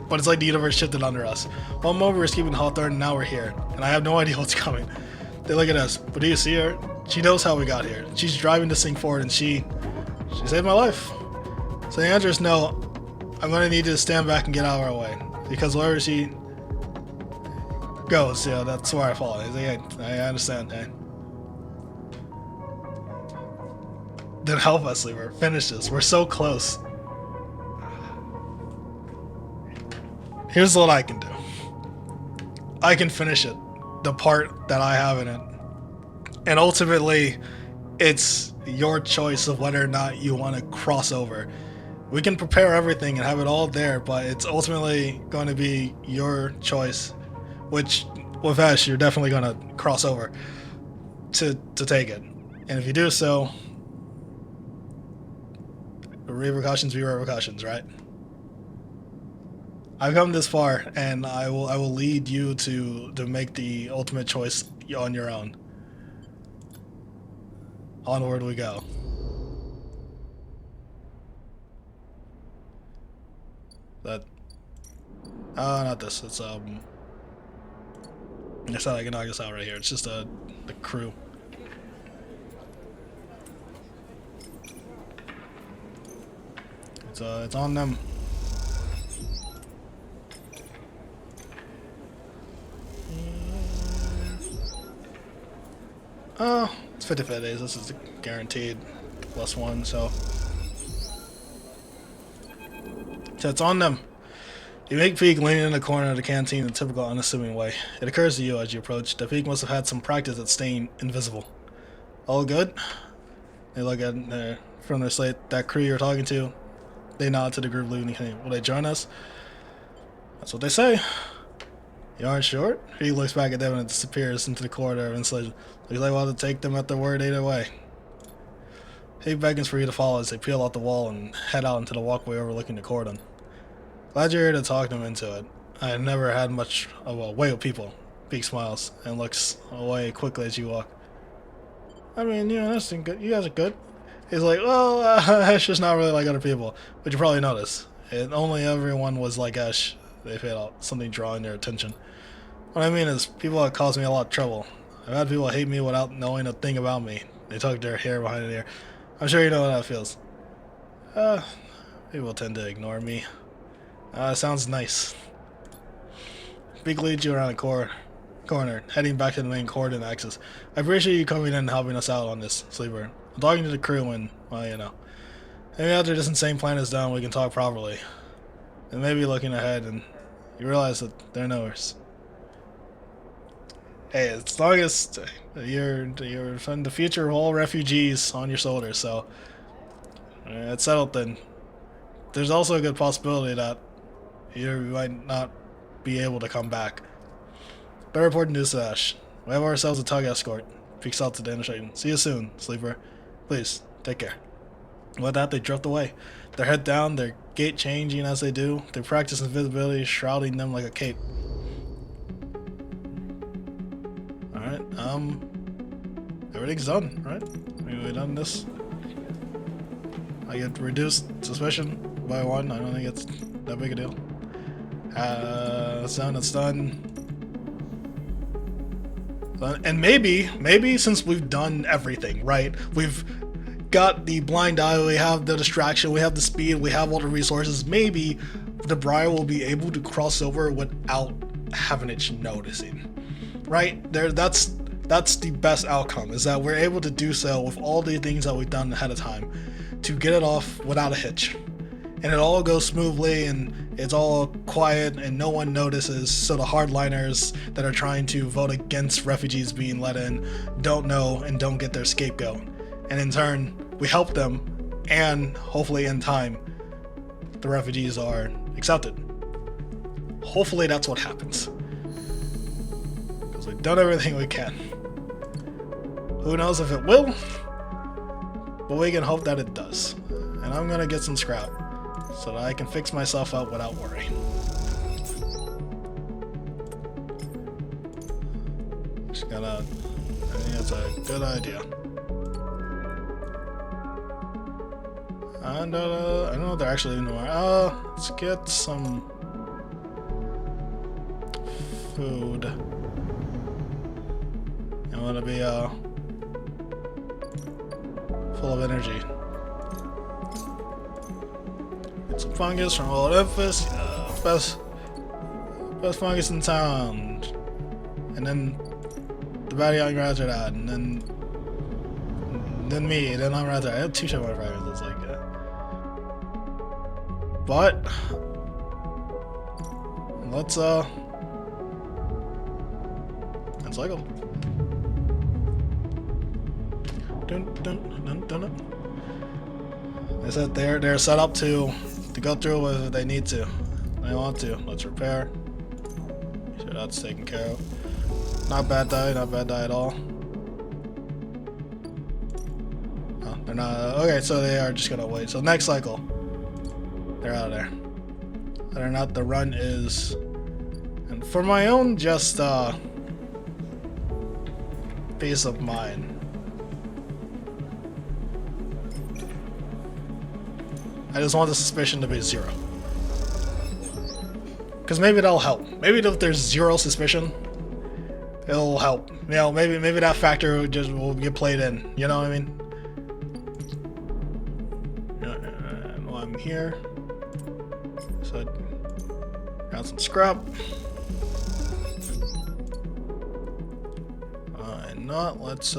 but it's like the universe shifted under us. One moment we were escaping Hawthorne, and now we're here, and I have no idea what's coming. They look at us, but do you see her? She knows how we got here. She's driving this thing forward, and she saved my life. So the answer is no. I'm gonna need you to stand back and get out of our way, because wherever she goes, yeah, that's where I follow. He's like, I understand, hey. Then help us, Sleeper. Finish this. We're so close. Here's what I can do. I can finish it. The part that I have in it. And ultimately, it's your choice of whether or not you want to cross over. We can prepare everything and have it all there, but it's ultimately going to be your choice, which with Ash, you're definitely going to cross over to take it. And if you do so, repercussions be repercussions, right? I've come this far, and I will lead you to make the ultimate choice on your own. Onward we go. That not this. It's not I can knock this out right here. It's just the crew. It's on them. Oh, it's 55 days. This is guaranteed +1, so So it's on them. You make Peak leaning in the corner of the canteen in a typical unassuming way. It occurs to you as you approach that Peak must have had some practice at staying invisible. All good? They look at from their slate, that crew you're talking to. They nod to the group leaving the canteen. Will they join us? That's what they say. You aren't sure? He looks back at them and disappears into the corridor of insulation. Looks like we'll have to take them at their word either way. He beckons for you to follow as they peel out the wall and head out into the walkway overlooking the corridor. Glad you're here to talk them into it. I have never had much of a way with people. Peak smiles and looks away quickly as you walk. I mean, you know, that's good. You guys are good. He's like, well, it's just not really like other people. But you probably noticed. Only everyone was like Ash. They felt something drawing their attention. What I mean is, people have caused me a lot of trouble. I've had people hate me without knowing a thing about me. They tuck their hair behind their ear. I'm sure you know how that feels. People tend to ignore me. Sounds nice. Peak leads you around the corner, heading back to the main coordinate axis. I appreciate you coming in and helping us out on this, Sleeper. I'm talking to the crew and, well, you know. Maybe after this insane plan is done, we can talk properly. And maybe looking ahead and you realize that they're nowhere. Hey, as long as you're from the future of all refugees on your shoulders, so it's settled then. There's also a good possibility that you might not be able to come back. Better report news to Ash. We have ourselves a tug escort. Peeks out to the intersection. See you soon, Sleeper. Please, take care. With that, they drift away. Their head down, their gait changing as they do. Their practice invisibility shrouding them like a cape. Alright, everything's done, right? I mean, we done this. I get reduced suspicion by 1. I don't think it's that big a deal. It's done, it's done. And maybe since we've done everything, right? We've got the blind eye, we have the distraction, we have the speed, we have all the resources. Maybe the Briar will be able to cross over without having it noticing. Right? That's the best outcome, is that we're able to do so with all the things that we've done ahead of time to get it off without a hitch. And it all goes smoothly and it's all quiet and no one notices, so the hardliners that are trying to vote against refugees being let in don't know and don't get their scapegoat. And in turn, we help them, and hopefully in time, the refugees are accepted. Hopefully that's what happens. Because we've done everything we can. Who knows if it will, but we can hope that it does. And I'm gonna get some scrap, so that I can fix myself up without worry. Just gonna, I think that's a good idea. And I don't know if they're actually in more. Let's get some food. I want to be full of energy. Get some fungus from Old Memphis. Best fungus in town. And then the baddie on after that, and then me, then I'm right there. I have 2 shot fragments. It's like, but let's cycle. Dun. They said they're set up to go through with if they need to. They want to. Let's repair. Sure, that's taken care of. Not bad die at all. Oh, they're not. Okay, so they are just gonna wait. So next cycle, they're out of there. Whether or not the run is, and for my own just peace of mind, I just want the suspicion to be 0. Because maybe that'll help. Maybe if there's 0 suspicion, it'll help. You know, maybe that factor will get played in. You know what I mean? While I'm here, so got some scrap. Let's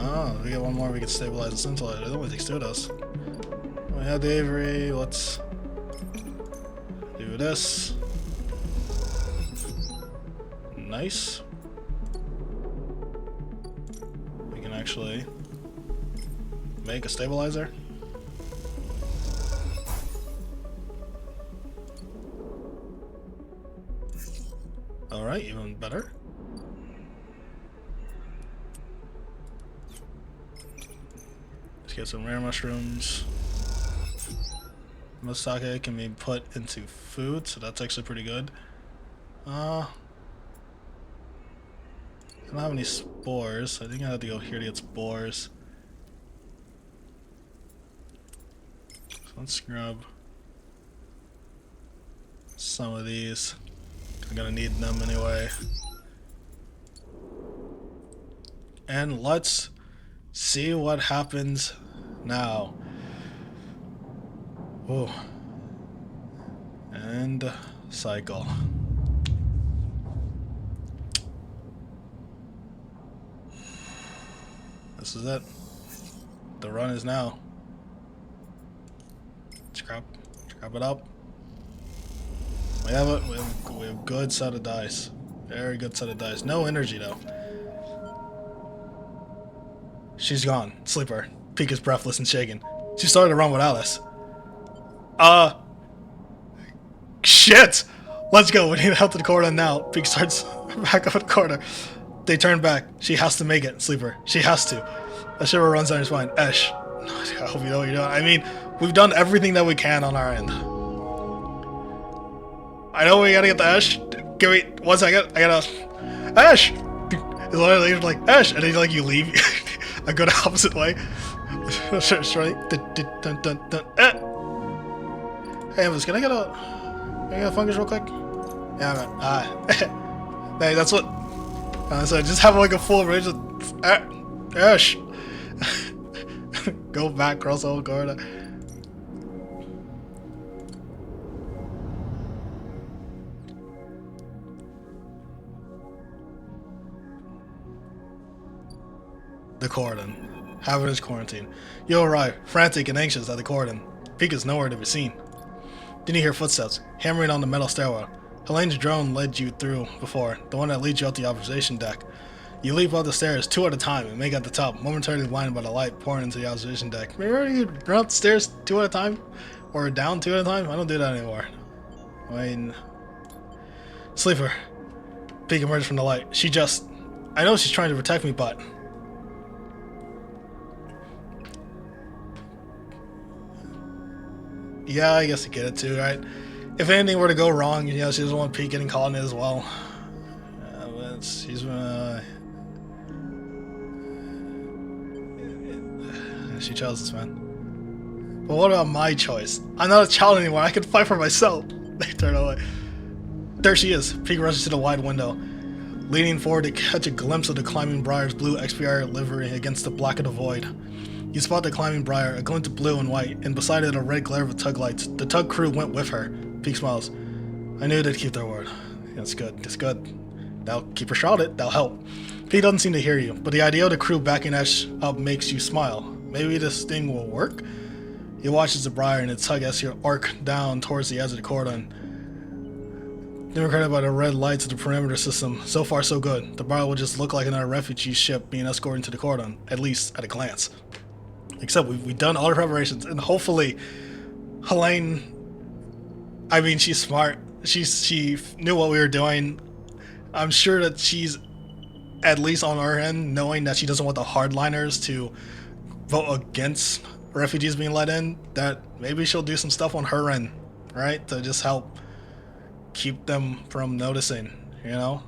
Oh, we get one more, we can stabilize the scintillator. It only takes 2 of those. We have the Avery, let's do this. Nice. We can actually make a stabilizer. Alright, even better. Let's get some rare mushrooms. Masake can be put into food, so that's actually pretty good. I don't have any spores. I think I have to go here to get spores. So let's grab some of these. I'm gonna need them anyway. And let's see what happens now. Oh. And cycle. This is it. The run is now. Scrap it up. We have it. We have a good set of dice. Very good set of dice. No energy though. She's gone. Sleeper. Peek is breathless and shaken. She started to run without us. Shit! Let's go. We need help to the corner now. Peek starts back up at the corner. They turn back. She has to make it, Sleeper. She has to. A shiver runs down her spine. Esh. I hope you know what you're doing. I mean, we've done everything that we can on our end. I know we gotta get the Ash. Give me 1 second. I gotta. Ash! It's literally like, Ash! And then like you leave. I go the opposite way. Surely. Hey, Emvis, can I get a fungus real quick? Yeah, man. Hey, that's what. So I just have like a full range of Ash. Go back, cross the whole corridor. The cordon. Hazardous quarantine. You arrive, frantic and anxious at the cordon. Peek is nowhere to be seen. Then you hear footsteps, hammering on the metal stairwell. Helene's drone led you through before, the one that leads you up the observation deck. You leap up the stairs 2 at a time and make it at the top, momentarily blinded by the light pouring into the observation deck. Remember you run up the stairs 2 at a time? Or down 2 at a time? I don't do that anymore. I mean... Sleeper. Peek emerged from the light. I know she's trying to protect me, but... Yeah, I guess I get it too, right? If anything were to go wrong, you know, she doesn't want Pete getting caught in it as well. But she's she chose this, man. But what about my choice? I'm not a child anymore. I can fight for myself. They turn away. There she is. Pete rushes to the wide window, leaning forward to catch a glimpse of the climbing briar's blue XPR livery against the black of the void. You spot the climbing briar, a glint of blue and white, and beside it a red glare of tug lights. The tug crew went with her. Pete smiles. I knew they'd keep their word. That's good. That's good. That'll keep her shrouded. That'll help. Pete doesn't seem to hear you, but the idea of the crew backing Ash up makes you smile. Maybe this thing will work? You watch as the briar and its tug as you arc down towards the edge of the cordon. Democrated by the red lights of the perimeter system. So far, so good. The briar will just look like another refugee ship being escorted to the cordon, at least at a glance. Except we've done all the preparations, and hopefully, Helene. I mean, she's smart. She knew what we were doing. I'm sure that she's at least on our end, knowing that she doesn't want the hardliners to vote against refugees being let in. That maybe she'll do some stuff on her end, right, to just help keep them from noticing. You know.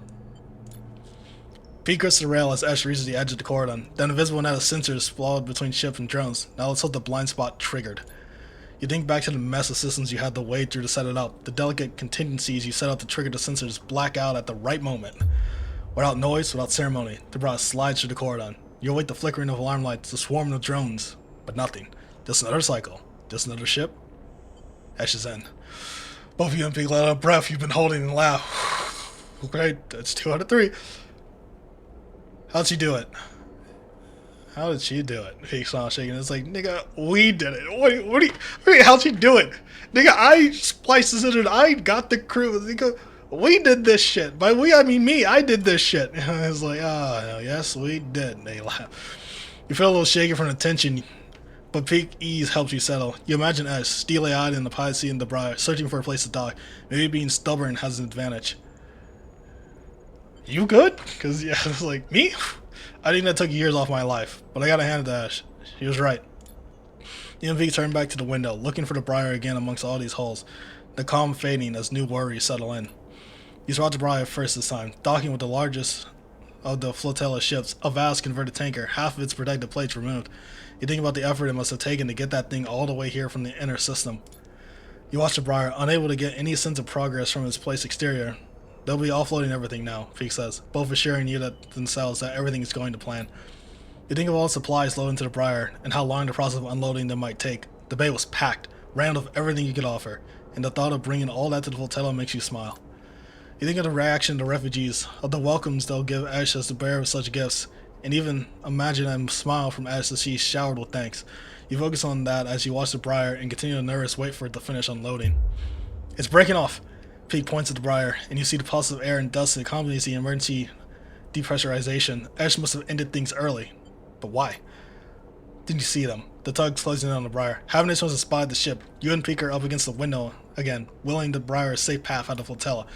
Pete grips the rail as Ash reaches the edge of the cordon. Then a visible net of sensors flowed between ship and drones. Now let's hope the blind spot triggered. You think back to the mess of systems you had to wade through to set it up. The delicate contingencies you set up to trigger the sensors black out at the right moment. Without noise, without ceremony, the bra slides through the cordon. You await the flickering of alarm lights, the swarm of drones, but nothing. Just another cycle. Just another ship. Ash's end. Both of you and Pete let out a breath you've been holding and laugh. Okay, that's 2 out of 3. How'd she do it? How did she do it? He saw shaking. It's like, nigga, we did it. What how'd she do it? Nigga, I spliced this in and I got the crew. Nigga, we did this shit. By we, I mean me. I did this shit. And it's like, oh, yes, we did. And they laugh. You feel a little shaky from the tension, but peak ease helps you settle. You imagine Ash, steely-eyed in the pie seat in the briar, searching for a place to dock. Maybe being stubborn has an advantage. You good? Because, yeah, it's like, me? I think that took years off my life, but I gotta hand it to Ash. He was right. The MV turned back to the window, looking for the briar again amongst all these holes, the calm fading as new worries settle in. You spot the briar first this time, docking with the largest of the flotilla ships, a vast converted tanker, half of its protective plates removed. You think about the effort it must have taken to get that thing all the way here from the inner system. You watch the briar, unable to get any sense of progress from its place exterior. They'll be offloading everything now, Feek says, both assuring you that themselves that everything is going to plan. You think of all the supplies loaded into the briar and how long the process of unloading them might take. The bay was packed, rammed with everything you could offer, and the thought of bringing all that to the flotilla makes you smile. You think of the reaction of the refugees, of the welcomes they'll give Ash as the bearer of such gifts, and even imagine a smile from Ash as she's showered with thanks. You focus on that as you watch the briar and continue to nervous wait for it to finish unloading. It's breaking off! Peak points at the briar, and you see the pulse of air and dust that accompanies the emergency depressurization. Ash must have ended things early. But why? Didn't you see them? The tug's closing in on the briar. Having must have spotted the ship. You and Peak are up against the window again, willing the briar a safe path out of the flotilla.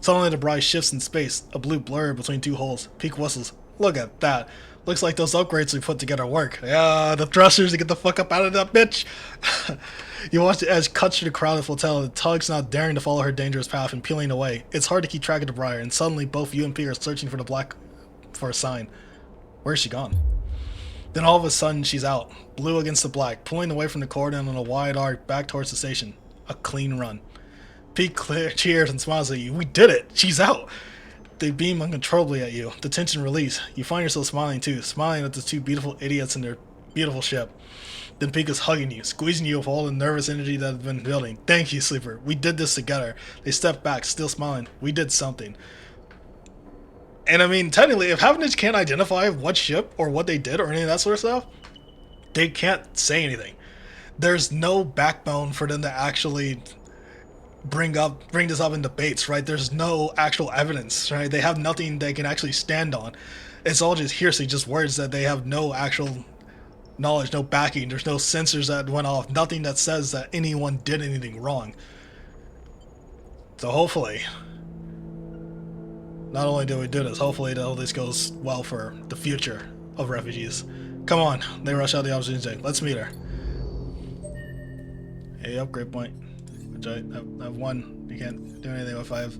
Suddenly the briar shifts in space, a blue blur between two holes. Peak whistles. Look at that. Looks like those upgrades we put together work. Yeah, the thrusters to get the fuck up out of that bitch. You watch the edge cut through the crowded flotilla, the tug's not daring to follow her dangerous path and peeling away. It's hard to keep track of the briar, and suddenly both you and Peak are searching for a sign. Where's she gone? Then all of a sudden she's out, blue against the black, pulling away from the cordon on a wide arc back towards the station. A clean run. Pete cheers and smiles at you. We did it! She's out! They beam uncontrollably at you. The tension release. You find yourself smiling too, smiling at the two beautiful idiots in their beautiful ship. Then Pete is hugging you, squeezing you with all the nervous energy that had been building. Thank you, Sleeper. We did this together. They step back, still smiling. We did something. And I mean, technically, if Havenage can't identify what ship or what they did or any of that sort of stuff, they can't say anything. There's no backbone for them to actually bring this up in debates, right? There's no actual evidence, right? They have nothing they can actually stand on. It's all just hearsay, just words that they have no actual knowledge, no backing. There's no sensors that went off, nothing that says that anyone did anything wrong. So hopefully, not only do we do this, hopefully all this goes well for the future of refugees. Come on, they rush out the opportunity deck. Let's meet her. Hey, upgrade point. Which I have one. You can't do anything with 5.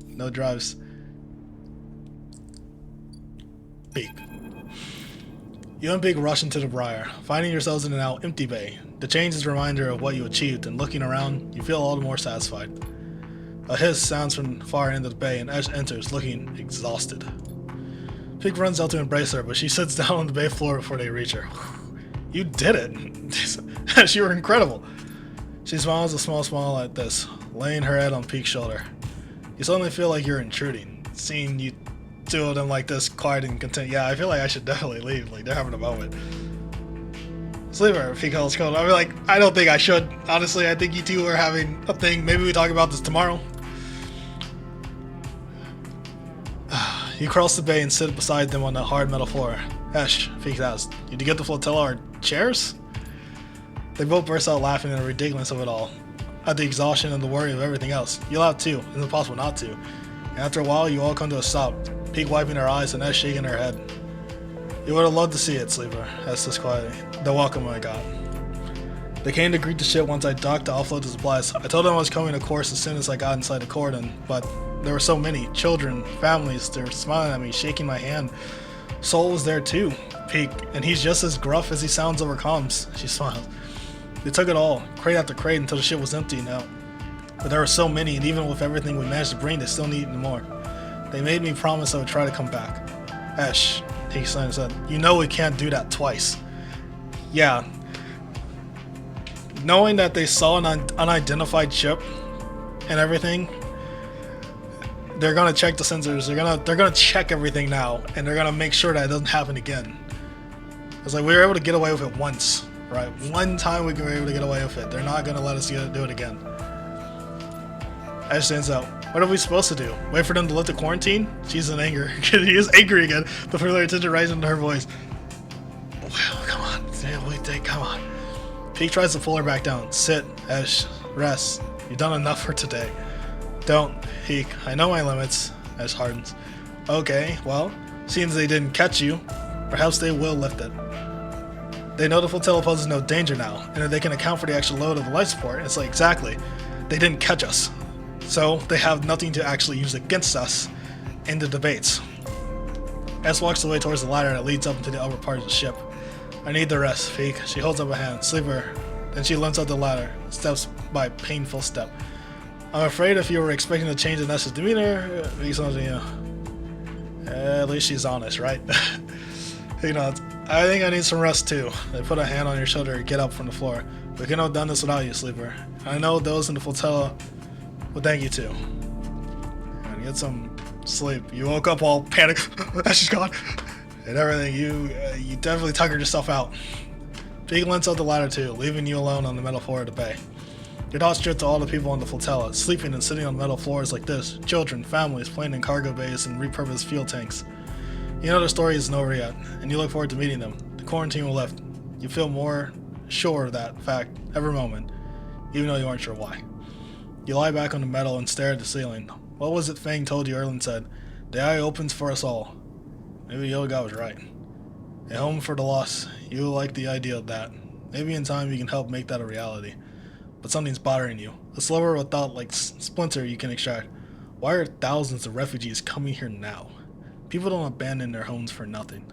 No drives. Peak. You and Peak rush into the briar, finding yourselves in an now empty bay. The change is a reminder of what you achieved, and looking around, you feel all the more satisfied. A hiss sounds from the far end of the bay, and Ash enters, looking exhausted. Peak runs out to embrace her, but she sits down on the bay floor before they reach her. You did it! Ash, you were incredible! She smiles a small smile at this, laying her head on Peak's shoulder. You suddenly feel like you're intruding, seeing you two of them like this, quiet and content. Yeah, I feel like I should definitely leave, like they're having a moment. Sleeper, Peak calls cold. I mean, like, I don't think I should. Honestly, I think you two are having a thing. Maybe we talk about this tomorrow. You cross the bay and sit beside them on the hard metal floor. Ash, Peak asks, did you get the flotilla or chairs? They both burst out laughing at the ridiculousness of it all, at the exhaustion and the worry of everything else. You laugh too, it's impossible not to. And after a while, you all come to a stop, Peak wiping her eyes and Ash shaking her head. You would have loved to see it, Sleeper, Ash says quietly. The welcome I got. They came to greet the ship once I docked to offload the supplies. I told them I was coming, of course, as soon as I got inside the cordon, but there were so many, children, families, they were smiling at me, shaking my hand. Soul was there too, Peak, and he's just as gruff as he sounds over comms. She smiled. They took it all, crate after crate, until the ship was empty now. But there were so many, and even with everything we managed to bring, they still needed more. They made me promise I would try to come back. Ash, he said, you know we can't do that twice. Yeah. Knowing that they saw an unidentified ship and everything, they're gonna check the sensors. They're gonna check everything now, and they're gonna make sure that it doesn't happen again. It's like we were able to get away with it once, right? One time we were able to get away with it. They're not gonna let us do it again. Ash stands out. What are we supposed to do? Wait for them to lift the quarantine? She's in anger. He is angry again. The familiar attention rises into her voice. Well, come on. Come on. Peek tries to pull her back down. Sit, Ash. Rest. You've done enough for today. Don't, Peek. I know my limits. Ash hardens. Okay, well, seems they didn't catch you. Perhaps they will lift it. They know the flotilla poses no danger now, and if they can account for the extra load of the life support, it's like, exactly. They didn't catch us. So, they have nothing to actually use against us in the debates. S walks away towards the ladder that leads up into the upper part of the ship. I need the rest, Peek. She holds up a hand. Sleeper. Then she limps up the ladder, steps by a painful step. I'm afraid if you were expecting to change in Nessa's demeanor, at least she's honest, right? You know, I think I need some rest too. They put a hand on your shoulder and get up from the floor. We couldn't have done this without you, Sleeper. I know those in the flotilla will thank you too. And get some sleep. You woke up all panicked. She's gone. And everything. You definitely tuckered yourself out. Peek lends up the ladder too, leaving you alone on the metal floor of the bay. Your thoughts drift to all the people on the flotilla, sleeping and sitting on metal floors like this. Children, families, playing in cargo bays and repurposed fuel tanks. You know their story isn't over yet, and you look forward to meeting them. The quarantine will lift. You feel more sure of that fact every moment, even though you aren't sure why. You lie back on the metal and stare at the ceiling. What was it Fang told you Erlen said? The eye opens for us all. Maybe Yoga was right. A home for the lost. You like the idea of that. Maybe in time you can help make that a reality. But something's bothering you. A sliver of a thought like splinter you can extract. Why are thousands of refugees coming here now? People don't abandon their homes for nothing.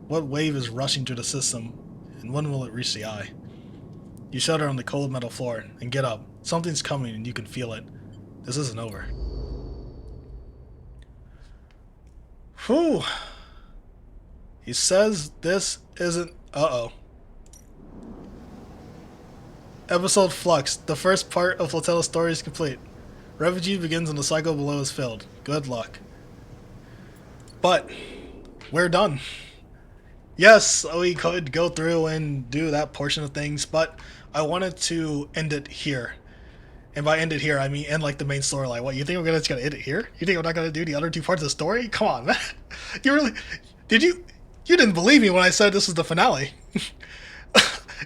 What wave is rushing through the system, and when will it reach the eye? You shudder on the cold metal floor and get up. Something's coming and you can feel it. This isn't over. Whew. He says this isn't... Uh-oh. Episode Flux. The first part of Flotilla's story is complete. Refugee begins and the cycle below is filled. Good luck. But we're done. Yes, we could go through and do that portion of things, but I wanted to end it here. And by end it here, I mean end like the main storyline. What, you think we're just gonna end it here? You think we're not gonna do the other two parts of the story? Come on, man. You really... Did you... You didn't believe me when I said this was the finale.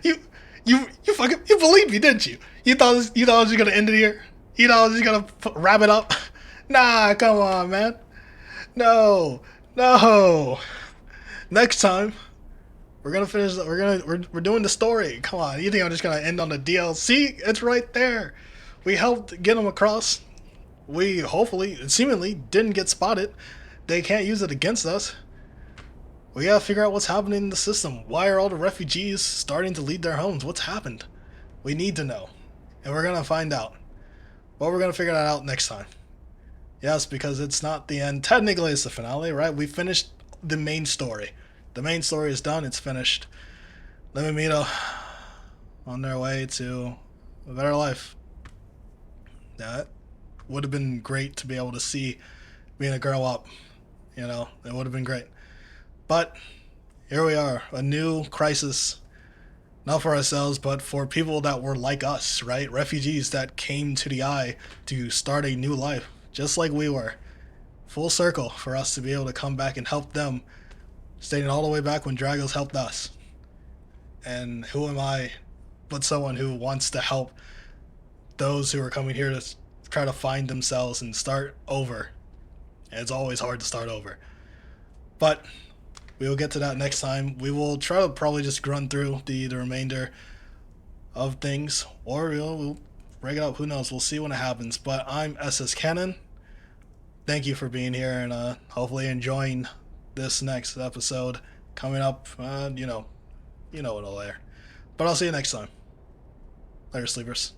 You believed me, didn't you? You thought I was just gonna end it here? You thought I was just gonna wrap it up? Nah, come on, man. No. Next time, we're gonna finish. We're doing the story. Come on. You think I'm just gonna end on the DLC? It's right there. We helped get them across. We hopefully, seemingly, didn't get spotted. They can't use it against us. We gotta figure out what's happening in the system. Why are all the refugees starting to leave their homes? What's happened? We need to know. And we're gonna find out. But we're gonna figure that out next time. Yes, because it's not the end. Technically, it's the finale, right? We finished the main story. The main story is done. It's finished. Them and Mito on their way to a better life. That would have been great to be able to see being a grow up. You know, it would have been great. But here we are, a new crisis, not for ourselves, but for people that were like us, right? Refugees that came to the eye to start a new life, just like we were. Full circle for us to be able to come back and help them, stating all the way back when Dragos helped us. And who am I but someone who wants to help those who are coming here to try to find themselves and start over. And it's always hard to start over. But we will get to that next time. We will try to probably just run through the remainder of things, or we'll break it up. Who knows? We'll see when it happens. But I'm SS Cannon. Thank you for being here and hopefully enjoying this next episode coming up. You know it'll air. But I'll see you next time. Later, sleepers.